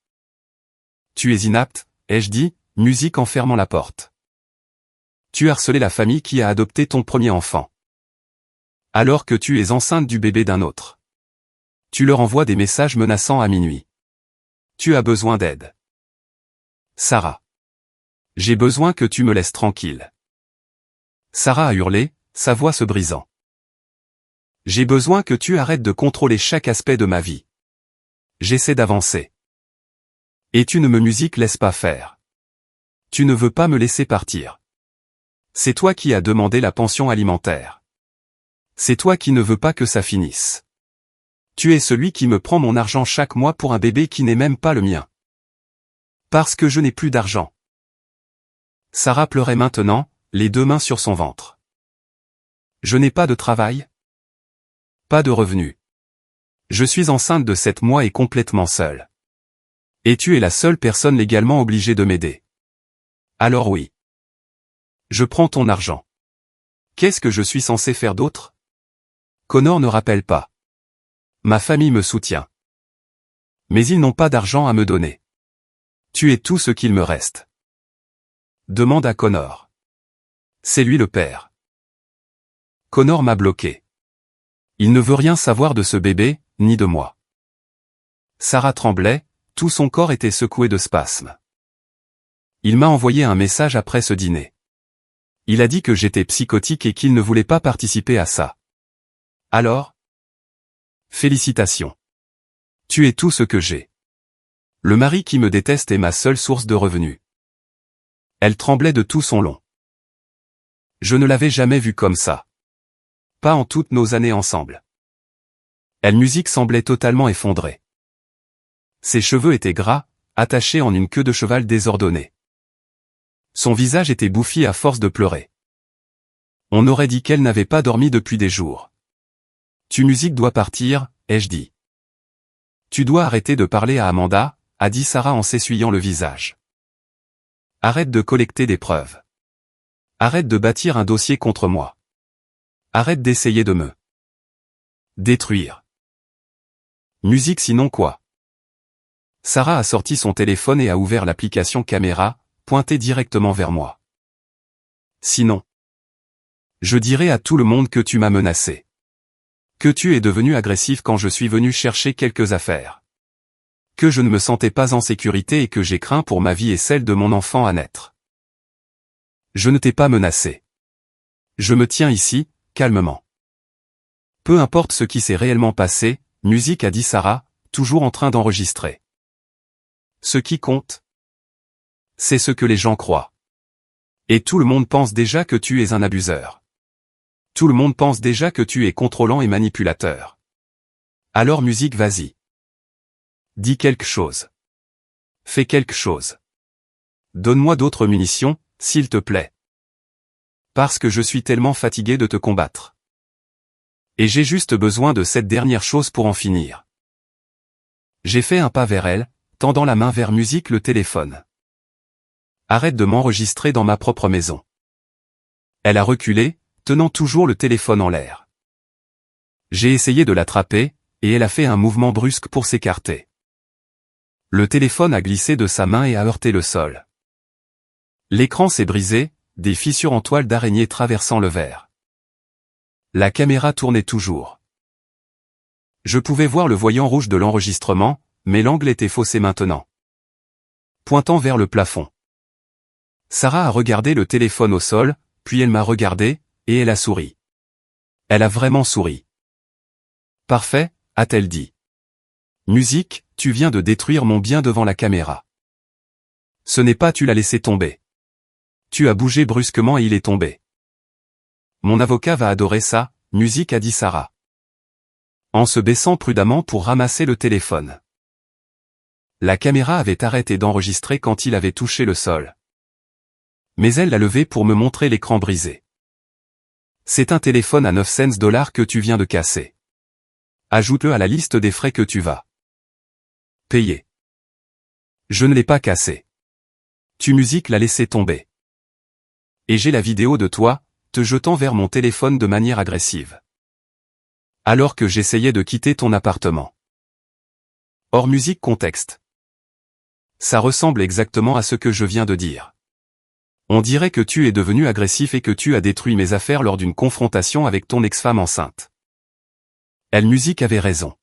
Tu es inapte, ai-je dit, Musique en fermant la porte. Tu harcelais la famille qui a adopté ton premier enfant. Alors que tu es enceinte du bébé d'un autre. Tu leur envoies des messages menaçants à minuit. Tu as besoin d'aide. Sarah. J'ai besoin que tu me laisses tranquille. Sarah a hurlé, sa voix se brisant. J'ai besoin que tu arrêtes de contrôler chaque aspect de ma vie. J'essaie d'avancer. Et tu ne me laisses pas faire. Tu ne veux pas me laisser partir. C'est toi qui as demandé la pension alimentaire. C'est toi qui ne veux pas que ça finisse. Tu es celui qui me prend mon argent chaque mois pour un bébé qui n'est même pas le mien. Parce que je n'ai plus d'argent. Sarah pleurait maintenant, les 2 mains sur son ventre. Je n'ai pas de travail. Pas de revenus. Je suis enceinte de 7 mois et complètement seule. Et tu es la seule personne légalement obligée de m'aider. Alors oui. Je prends ton argent. Qu'est-ce que je suis censé faire d'autre? Connor ne rappelle pas. Ma famille me soutient. Mais ils n'ont pas d'argent à me donner. Tu es tout ce qu'il me reste. Demande à Connor. C'est lui le père. Connor m'a bloqué. Il ne veut rien savoir de ce bébé, ni de moi. Sarah tremblait, tout son corps était secoué de spasmes. Il m'a envoyé un message après ce dîner. Il a dit que j'étais psychotique et qu'il ne voulait pas participer à ça. Alors? Félicitations. Tu es tout ce que j'ai. Le mari qui me déteste est ma seule source de revenus. Elle tremblait de tout son long. Je ne l'avais jamais vue comme ça. Pas en toutes nos années ensemble. Elle Musique semblait totalement effondrée. Ses cheveux étaient gras, attachés en une queue de cheval désordonnée. Son visage était bouffi à force de pleurer. On aurait dit qu'elle n'avait pas dormi depuis des jours. Tu Musique dois partir, ai-je dit. Tu dois arrêter de parler à Amanda, a dit Sarah en s'essuyant le visage. Arrête de collecter des preuves. Arrête de bâtir un dossier contre moi. Arrête d'essayer de me détruire. Musique sinon quoi? Sarah a sorti son téléphone et a ouvert l'application caméra, pointée directement vers moi. Sinon, je dirai à tout le monde que tu m'as menacé. Que tu es devenu agressif quand je suis venu chercher quelques affaires. Que je ne me sentais pas en sécurité et que j'ai craint pour ma vie et celle de mon enfant à naître. Je ne t'ai pas menacé. Je me tiens ici, calmement. Peu importe ce qui s'est réellement passé, musique a dit Sarah, toujours en train d'enregistrer. Ce qui compte, c'est ce que les gens croient. Et tout le monde pense déjà que tu es un abuseur. Tout le monde pense déjà que tu es contrôlant et manipulateur. Alors musique, vas-y. Dis quelque chose. Fais quelque chose. Donne-moi d'autres munitions, s'il te plaît. Parce que je suis tellement fatigué de te combattre. Et j'ai juste besoin de cette dernière chose pour en finir. J'ai fait un pas vers elle, tendant la main vers musique le téléphone. Arrête de m'enregistrer dans ma propre maison. Elle a reculé, tenant toujours le téléphone en l'air. J'ai essayé de l'attraper, et elle a fait un mouvement brusque pour s'écarter. Le téléphone a glissé de sa main et a heurté le sol. L'écran s'est brisé, des fissures en toile d'araignée traversant le verre. La caméra tournait toujours. Je pouvais voir le voyant rouge de l'enregistrement, mais l'angle était faussé maintenant. Pointant vers le plafond. Sarah a regardé le téléphone au sol, puis elle m'a regardé, et elle a souri. Elle a vraiment souri. Parfait, a-t-elle dit. Musique, tu viens de détruire mon bien devant la caméra. Ce n'est pas tu l'as laissé tomber. Tu as bougé brusquement et il est tombé. Mon avocat va adorer ça, musique, a dit Sarah. En se baissant prudemment pour ramasser le téléphone. La caméra avait arrêté d'enregistrer quand il avait touché le sol. Mais elle l'a levé pour me montrer l'écran brisé. C'est un téléphone à 9 cents que tu viens de casser. Ajoute-le à la liste des frais que tu vas payer. Je ne l'ai pas cassé. Tu musique l'as laissé tomber. Et j'ai la vidéo de toi, te jetant vers mon téléphone de manière agressive. Alors que j'essayais de quitter ton appartement. Hors musique contexte. Ça ressemble exactement à ce que je viens de dire. On dirait que tu es devenu agressif et que tu as détruit mes affaires lors d'une confrontation avec ton ex-femme enceinte. Elle musique avait raison.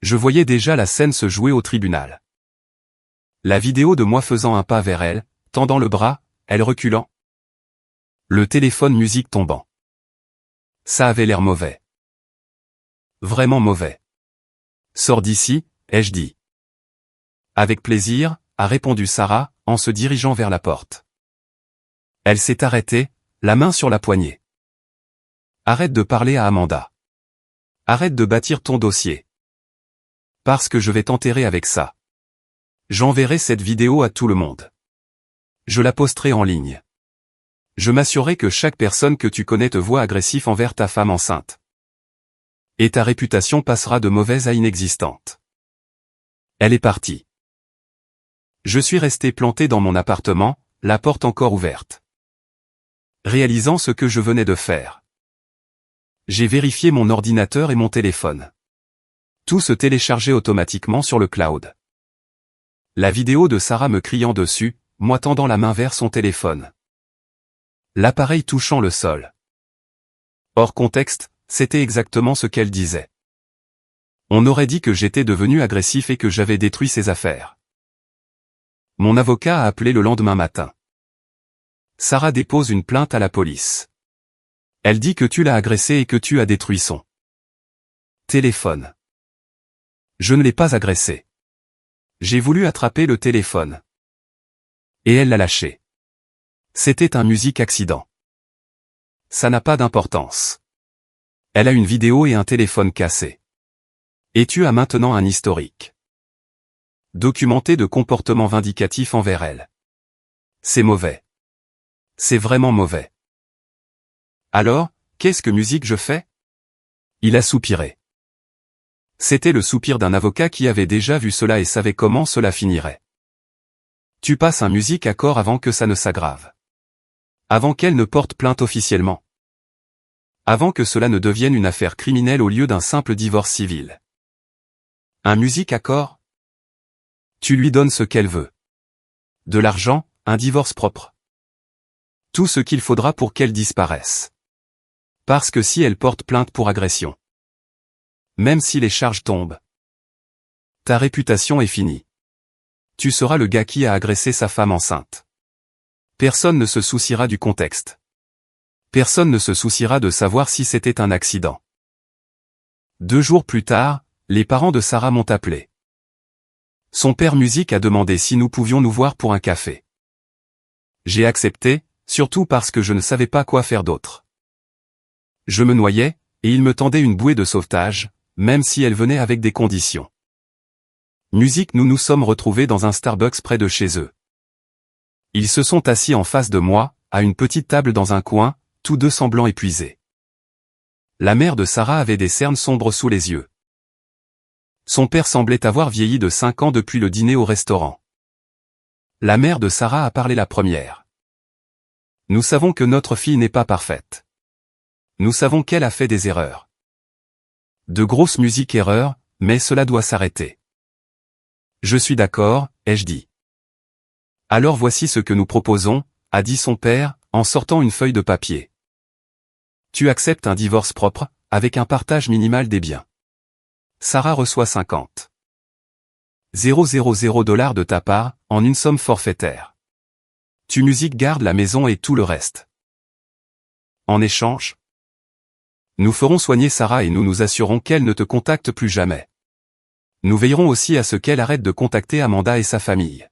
Je voyais déjà la scène se jouer au tribunal. La vidéo de moi faisant un pas vers elle, tendant le bras, elle reculant. Le téléphone musique tombant. Ça avait l'air mauvais. Vraiment mauvais. Sors d'ici, ai-je dit. Avec plaisir, a répondu Sarah, en se dirigeant vers la porte. Elle s'est arrêtée, la main sur la poignée. Arrête de parler à Amanda. Arrête de bâtir ton dossier. Parce que je vais t'enterrer avec ça. J'enverrai cette vidéo à tout le monde. Je la posterai en ligne. Je m'assurerai que chaque personne que tu connais te voit agressif envers ta femme enceinte. Et ta réputation passera de mauvaise à inexistante. Elle est partie. Je suis resté planté dans mon appartement, la porte encore ouverte. Réalisant ce que je venais de faire. J'ai vérifié mon ordinateur et mon téléphone. Tout se téléchargeait automatiquement sur le cloud. La vidéo de Sarah me criant dessus, moi tendant la main vers son téléphone. L'appareil touchant le sol. Hors contexte, c'était exactement ce qu'elle disait. On aurait dit que j'étais devenu agressif et que j'avais détruit ses affaires. Mon avocat a appelé le lendemain matin. Sarah dépose une plainte à la police. Elle dit que tu l'as agressé et que tu as détruit son téléphone. Je ne l'ai pas agressé. J'ai voulu attraper le téléphone. Et elle l'a lâché. C'était un musique accident. Ça n'a pas d'importance. Elle a une vidéo et un téléphone cassé. Et tu as maintenant un historique documenté de comportements vindicatifs envers elle. C'est mauvais. C'est vraiment mauvais. Alors, qu'est-ce que musique je fais? Il a soupiré. C'était le soupir d'un avocat qui avait déjà vu cela et savait comment cela finirait. Tu passes un musique accord avant que ça ne s'aggrave. Avant qu'elle ne porte plainte officiellement. Avant que cela ne devienne une affaire criminelle au lieu d'un simple divorce civil. Un musique accord? Tu lui donnes ce qu'elle veut. De l'argent, un divorce propre. Tout ce qu'il faudra pour qu'elle disparaisse. Parce que si elle porte plainte pour agression. Même si les charges tombent. Ta réputation est finie. Tu seras le gars qui a agressé sa femme enceinte. Personne ne se souciera du contexte. Personne ne se souciera de savoir si c'était un accident. 2 jours plus tard, les parents de Sarah m'ont appelé. Son père Musique a demandé si nous pouvions nous voir pour un café. J'ai accepté, surtout parce que je ne savais pas quoi faire d'autre. Je me noyais, et il me tendait une bouée de sauvetage, même si elle venait avec des conditions. Musique, nous nous sommes retrouvés dans un Starbucks près de chez eux. Ils se sont assis en face de moi, à une petite table dans un coin, tous deux semblant épuisés. La mère de Sarah avait des cernes sombres sous les yeux. Son père semblait avoir vieilli de 5 ans depuis le dîner au restaurant. La mère de Sarah a parlé la première. Nous savons que notre fille n'est pas parfaite. Nous savons qu'elle a fait des erreurs. De grosses musiques erreurs, mais cela doit s'arrêter. Je suis d'accord, ai-je dit. Alors voici ce que nous proposons, a dit son père, en sortant une feuille de papier. Tu acceptes un divorce propre, avec un partage minimal des biens. Sarah reçoit 50 000 $ de ta part, en une somme forfaitaire. Tu Musique garde la maison et tout le reste. En échange, nous ferons soigner Sarah et nous nous assurons qu'elle ne te contacte plus jamais. Nous veillerons aussi à ce qu'elle arrête de contacter Amanda et sa famille.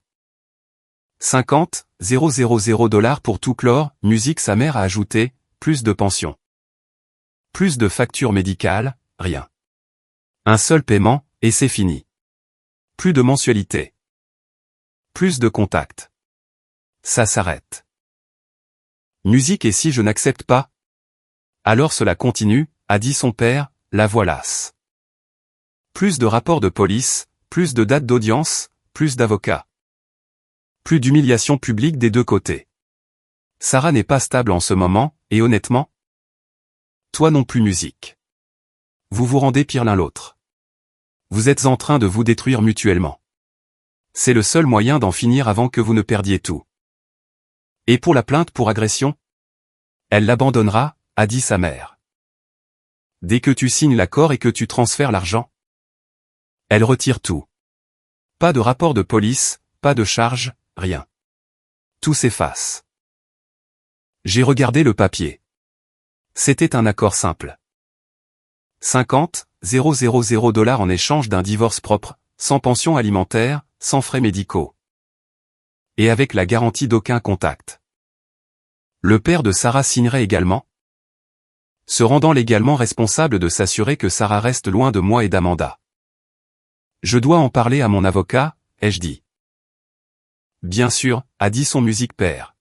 50 000 $ pour tout clore, Musique, sa mère a ajouté, plus de pension. Plus de factures médicales, rien. Un seul paiement, et c'est fini. Plus de mensualité. Plus de contacts. Ça s'arrête. Musique, et si je n'accepte pas? Alors cela continue, a dit son père, la voilasse. Plus de rapports de police, plus de dates d'audience, plus d'avocats. Plus d'humiliation publique des deux côtés. Sarah n'est pas stable en ce moment, et honnêtement, toi non plus Musique. Vous vous rendez pire l'un l'autre. Vous êtes en train de vous détruire mutuellement. C'est le seul moyen d'en finir avant que vous ne perdiez tout. Et pour la plainte pour agression? Elle l'abandonnera, a dit sa mère. Dès que tu signes l'accord et que tu transfères l'argent. Elle retire tout. Pas de rapport de police, pas de charge, rien. Tout s'efface. J'ai regardé le papier. C'était un accord simple. 50 000 $ en échange d'un divorce propre, sans pension alimentaire, sans frais médicaux. Et avec la garantie d'aucun contact. Le père de Sarah signerait également, se rendant légalement responsable de s'assurer que Sarah reste loin de moi et d'Amanda. Je dois en parler à mon avocat, ai-je dit. Bien sûr, a dit son Musique père.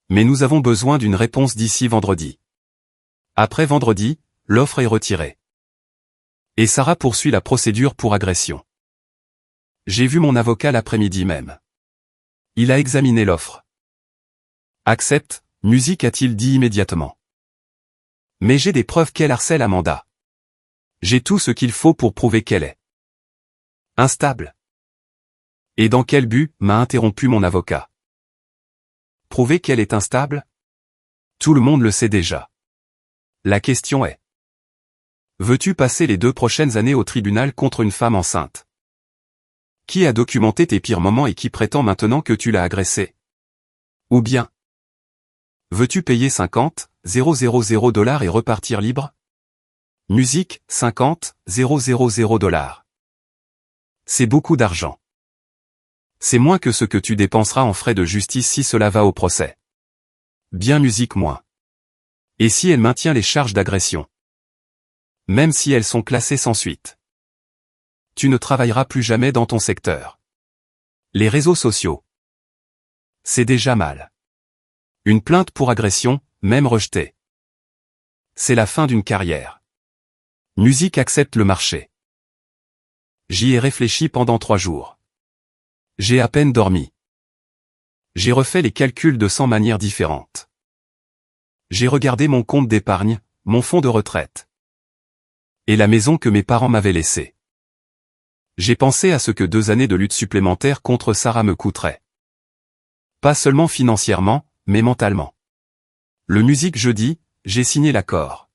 Mais nous avons besoin d'une réponse d'ici vendredi. Après vendredi, l'offre est retirée. Et Sarah poursuit la procédure pour agression. J'ai vu mon avocat l'après-midi même. Il a examiné l'offre. Accepte, Musique, a-t-il dit immédiatement. Mais j'ai des preuves qu'elle harcèle Amanda. J'ai tout ce qu'il faut pour prouver qu'elle est instable. Et dans quel but, m'a interrompu mon avocat. Prouver qu'elle est instable? Tout le monde le sait déjà. La question est: veux-tu passer les 2 prochaines années au tribunal contre une femme enceinte? Qui a documenté tes pires moments et qui prétend maintenant que tu l'as agressée? Ou bien, veux-tu payer 50 000 $ et repartir libre? Musique, 50 000 $. C'est beaucoup d'argent. C'est moins que ce que tu dépenseras en frais de justice si cela va au procès. Bien Musique moins. Et si elle maintient les charges d'agression? Même si elles sont classées sans suite. Tu ne travailleras plus jamais dans ton secteur. Les réseaux sociaux. C'est déjà mal. Une plainte pour agression, même rejetée. C'est la fin d'une carrière. Musique accepte le marché. J'y ai réfléchi pendant 3 jours. J'ai à peine dormi. J'ai refait les calculs de 100 manières différentes. J'ai regardé mon compte d'épargne, mon fonds de retraite. Et la maison que mes parents m'avaient laissée. J'ai pensé à ce que 2 années de lutte supplémentaire contre Sarah me coûteraient. Pas seulement financièrement, mais mentalement. Le musique jeudi, j'ai signé l'accord.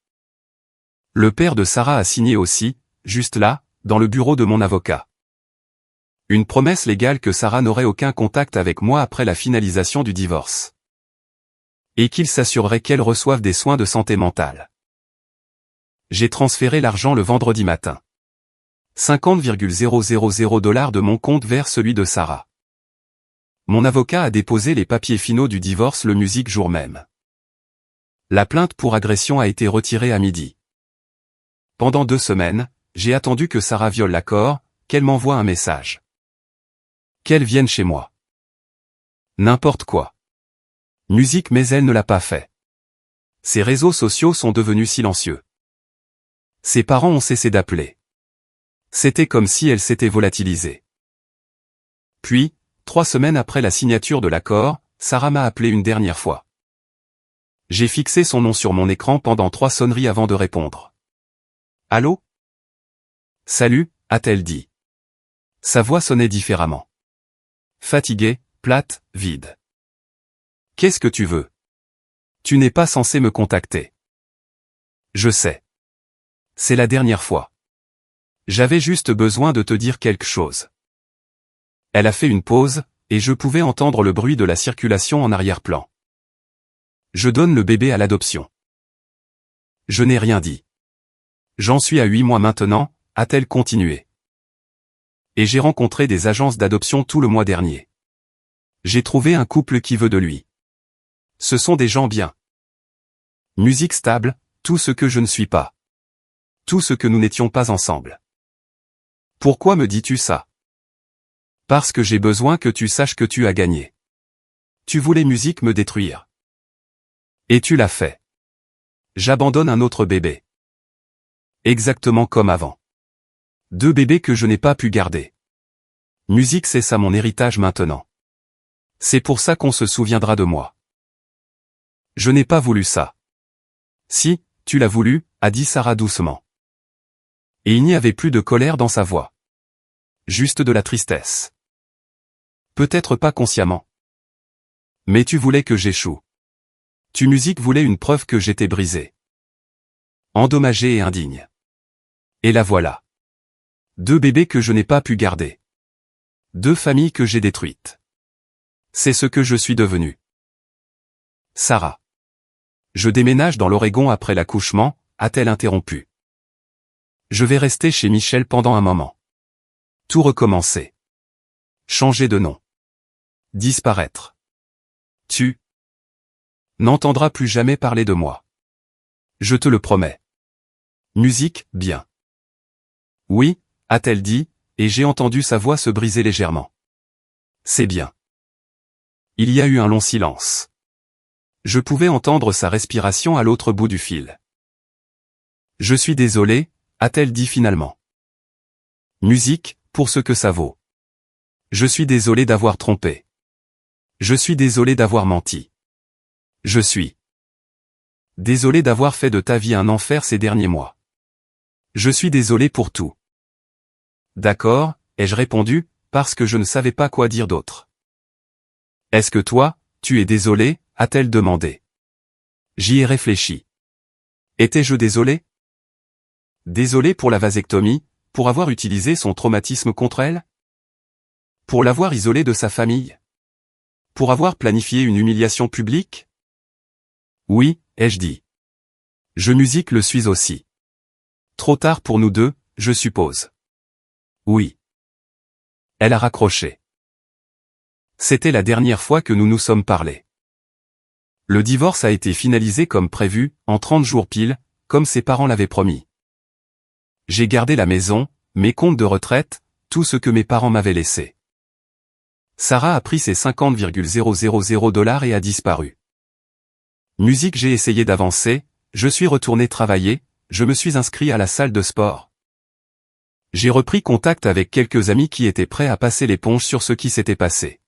Le père de Sarah a signé aussi, juste là, dans le bureau de mon avocat. Une promesse légale que Sarah n'aurait aucun contact avec moi après la finalisation du divorce. Et qu'il s'assurerait qu'elle reçoive des soins de santé mentale. J'ai transféré l'argent le vendredi matin. 50,000 $ de mon compte vers celui de Sarah. Mon avocat a déposé les papiers finaux du divorce le musique jour même. La plainte pour agression a été retirée à midi. Pendant 2 semaines, j'ai attendu que Sarah viole l'accord, qu'elle m'envoie un message. Qu'elle vienne chez moi. N'importe quoi. Musique mais elle ne l'a pas fait. Ses réseaux sociaux sont devenus silencieux. Ses parents ont cessé d'appeler. C'était comme si elle s'était volatilisée. Puis, 3 semaines après la signature de l'accord, Sarah m'a appelé une dernière fois. J'ai fixé son nom sur mon écran pendant 3 sonneries avant de répondre. Allô ? Salut, a-t-elle dit. Sa voix sonnait différemment. Fatiguée, plate, vide. Qu'est-ce que tu veux ? Tu n'es pas censé me contacter. Je sais. C'est la dernière fois. J'avais juste besoin de te dire quelque chose. Elle a fait une pause, et je pouvais entendre le bruit de la circulation en arrière-plan. Je donne le bébé à l'adoption. Je n'ai rien dit. J'en suis à 8 mois maintenant, a-t-elle continué. Et j'ai rencontré des agences d'adoption tout le mois dernier. J'ai trouvé un couple qui veut de lui. Ce sont des gens bien. Musique stable, tout ce que je ne suis pas. Tout ce que nous n'étions pas ensemble. Pourquoi me dis-tu ça ? Parce que j'ai besoin que tu saches que tu as gagné. Tu voulais musique me détruire. Et tu l'as fait. J'abandonne un autre bébé. Exactement comme avant. 2 bébés que je n'ai pas pu garder. Musique c'est ça mon héritage maintenant. C'est pour ça qu'on se souviendra de moi. Je n'ai pas voulu ça. Si, tu l'as voulu, a dit Sarah doucement. Et il n'y avait plus de colère dans sa voix. Juste de la tristesse. Peut-être pas consciemment. Mais tu voulais que j'échoue. Tu musique voulais une preuve que j'étais brisé. Endommagé et indigne. Et la voilà. 2 bébés que je n'ai pas pu garder. 2 familles que j'ai détruites. C'est ce que je suis devenu. Sarah. Je déménage dans l'Oregon après l'accouchement, a-t-elle interrompu. Je vais rester chez Michel pendant un moment. Tout recommencer. Changer de nom. Disparaître. Tu n'entendras plus jamais parler de moi. Je te le promets. Musique, bien. Oui, a-t-elle dit, et j'ai entendu sa voix se briser légèrement. C'est bien. Il y a eu un long silence. Je pouvais entendre sa respiration à l'autre bout du fil. Je suis désolé, a-t-elle dit finalement. Musique, pour ce que ça vaut. Je suis désolé d'avoir trompé. Je suis désolé d'avoir menti. Je suis désolé d'avoir fait de ta vie un enfer ces derniers mois. Je suis désolé pour tout. D'accord, ai-je répondu, parce que je ne savais pas quoi dire d'autre. Est-ce que toi, tu es désolé, a-t-elle demandé. J'y ai réfléchi. Étais-je désolé ? Désolé pour la vasectomie, pour avoir utilisé son traumatisme contre elle ? Pour l'avoir isolée de sa famille ? Pour avoir planifié une humiliation publique ? Oui, ai-je dit. Je musique le suis aussi. Trop tard pour nous deux, je suppose. Oui. Elle a raccroché. C'était la dernière fois que nous nous sommes parlé. Le divorce a été finalisé comme prévu, en 30 jours pile, comme ses parents l'avaient promis. J'ai gardé la maison, mes comptes de retraite, tout ce que mes parents m'avaient laissé. Sarah a pris ses 50,000 $ et a disparu. Musique j'ai essayé d'avancer, je suis retourné travailler, je me suis inscrit à la salle de sport. J'ai repris contact avec quelques amis qui étaient prêts à passer l'éponge sur ce qui s'était passé.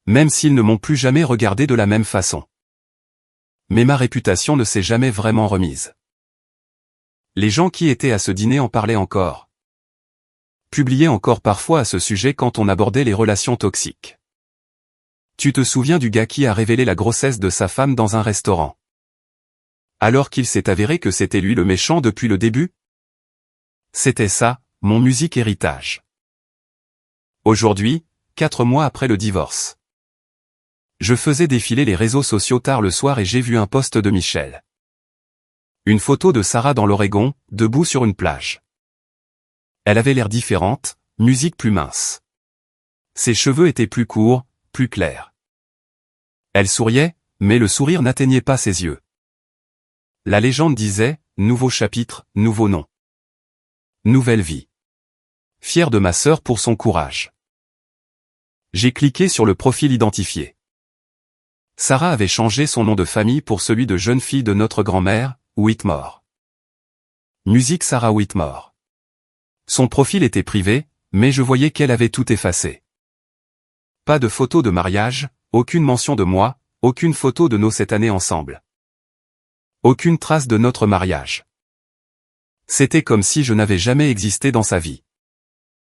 Même s'ils ne m'ont plus jamais regardé de la même façon. Mais ma réputation ne s'est jamais vraiment remise. Les gens qui étaient à ce dîner en parlaient encore. Publiaient encore parfois à ce sujet quand on abordait les relations toxiques. Tu te souviens du gars qui a révélé la grossesse de sa femme dans un restaurant? Alors qu'il s'est avéré que c'était lui le méchant depuis le début? C'était ça, mon musique héritage. Aujourd'hui, 4 mois après le divorce. Je faisais défiler les réseaux sociaux tard le soir et j'ai vu un post de Michel. Une photo de Sarah dans l'Oregon, debout sur une plage. Elle avait l'air différente, musique plus mince. Ses cheveux étaient plus courts, plus clairs. Elle souriait, mais le sourire n'atteignait pas ses yeux. La légende disait, nouveau chapitre, nouveau nom. Nouvelle vie. Fier de ma sœur pour son courage. J'ai cliqué sur le profil identifié. Sarah avait changé son nom de famille pour celui de jeune fille de notre grand-mère, Whitmore. Musique Sarah Whitmore. Son profil était privé, mais je voyais qu'elle avait tout effacé. Pas de photo de mariage, aucune mention de moi, aucune photo de nos 7 années ensemble. Aucune trace de notre mariage. C'était comme si je n'avais jamais existé dans sa vie.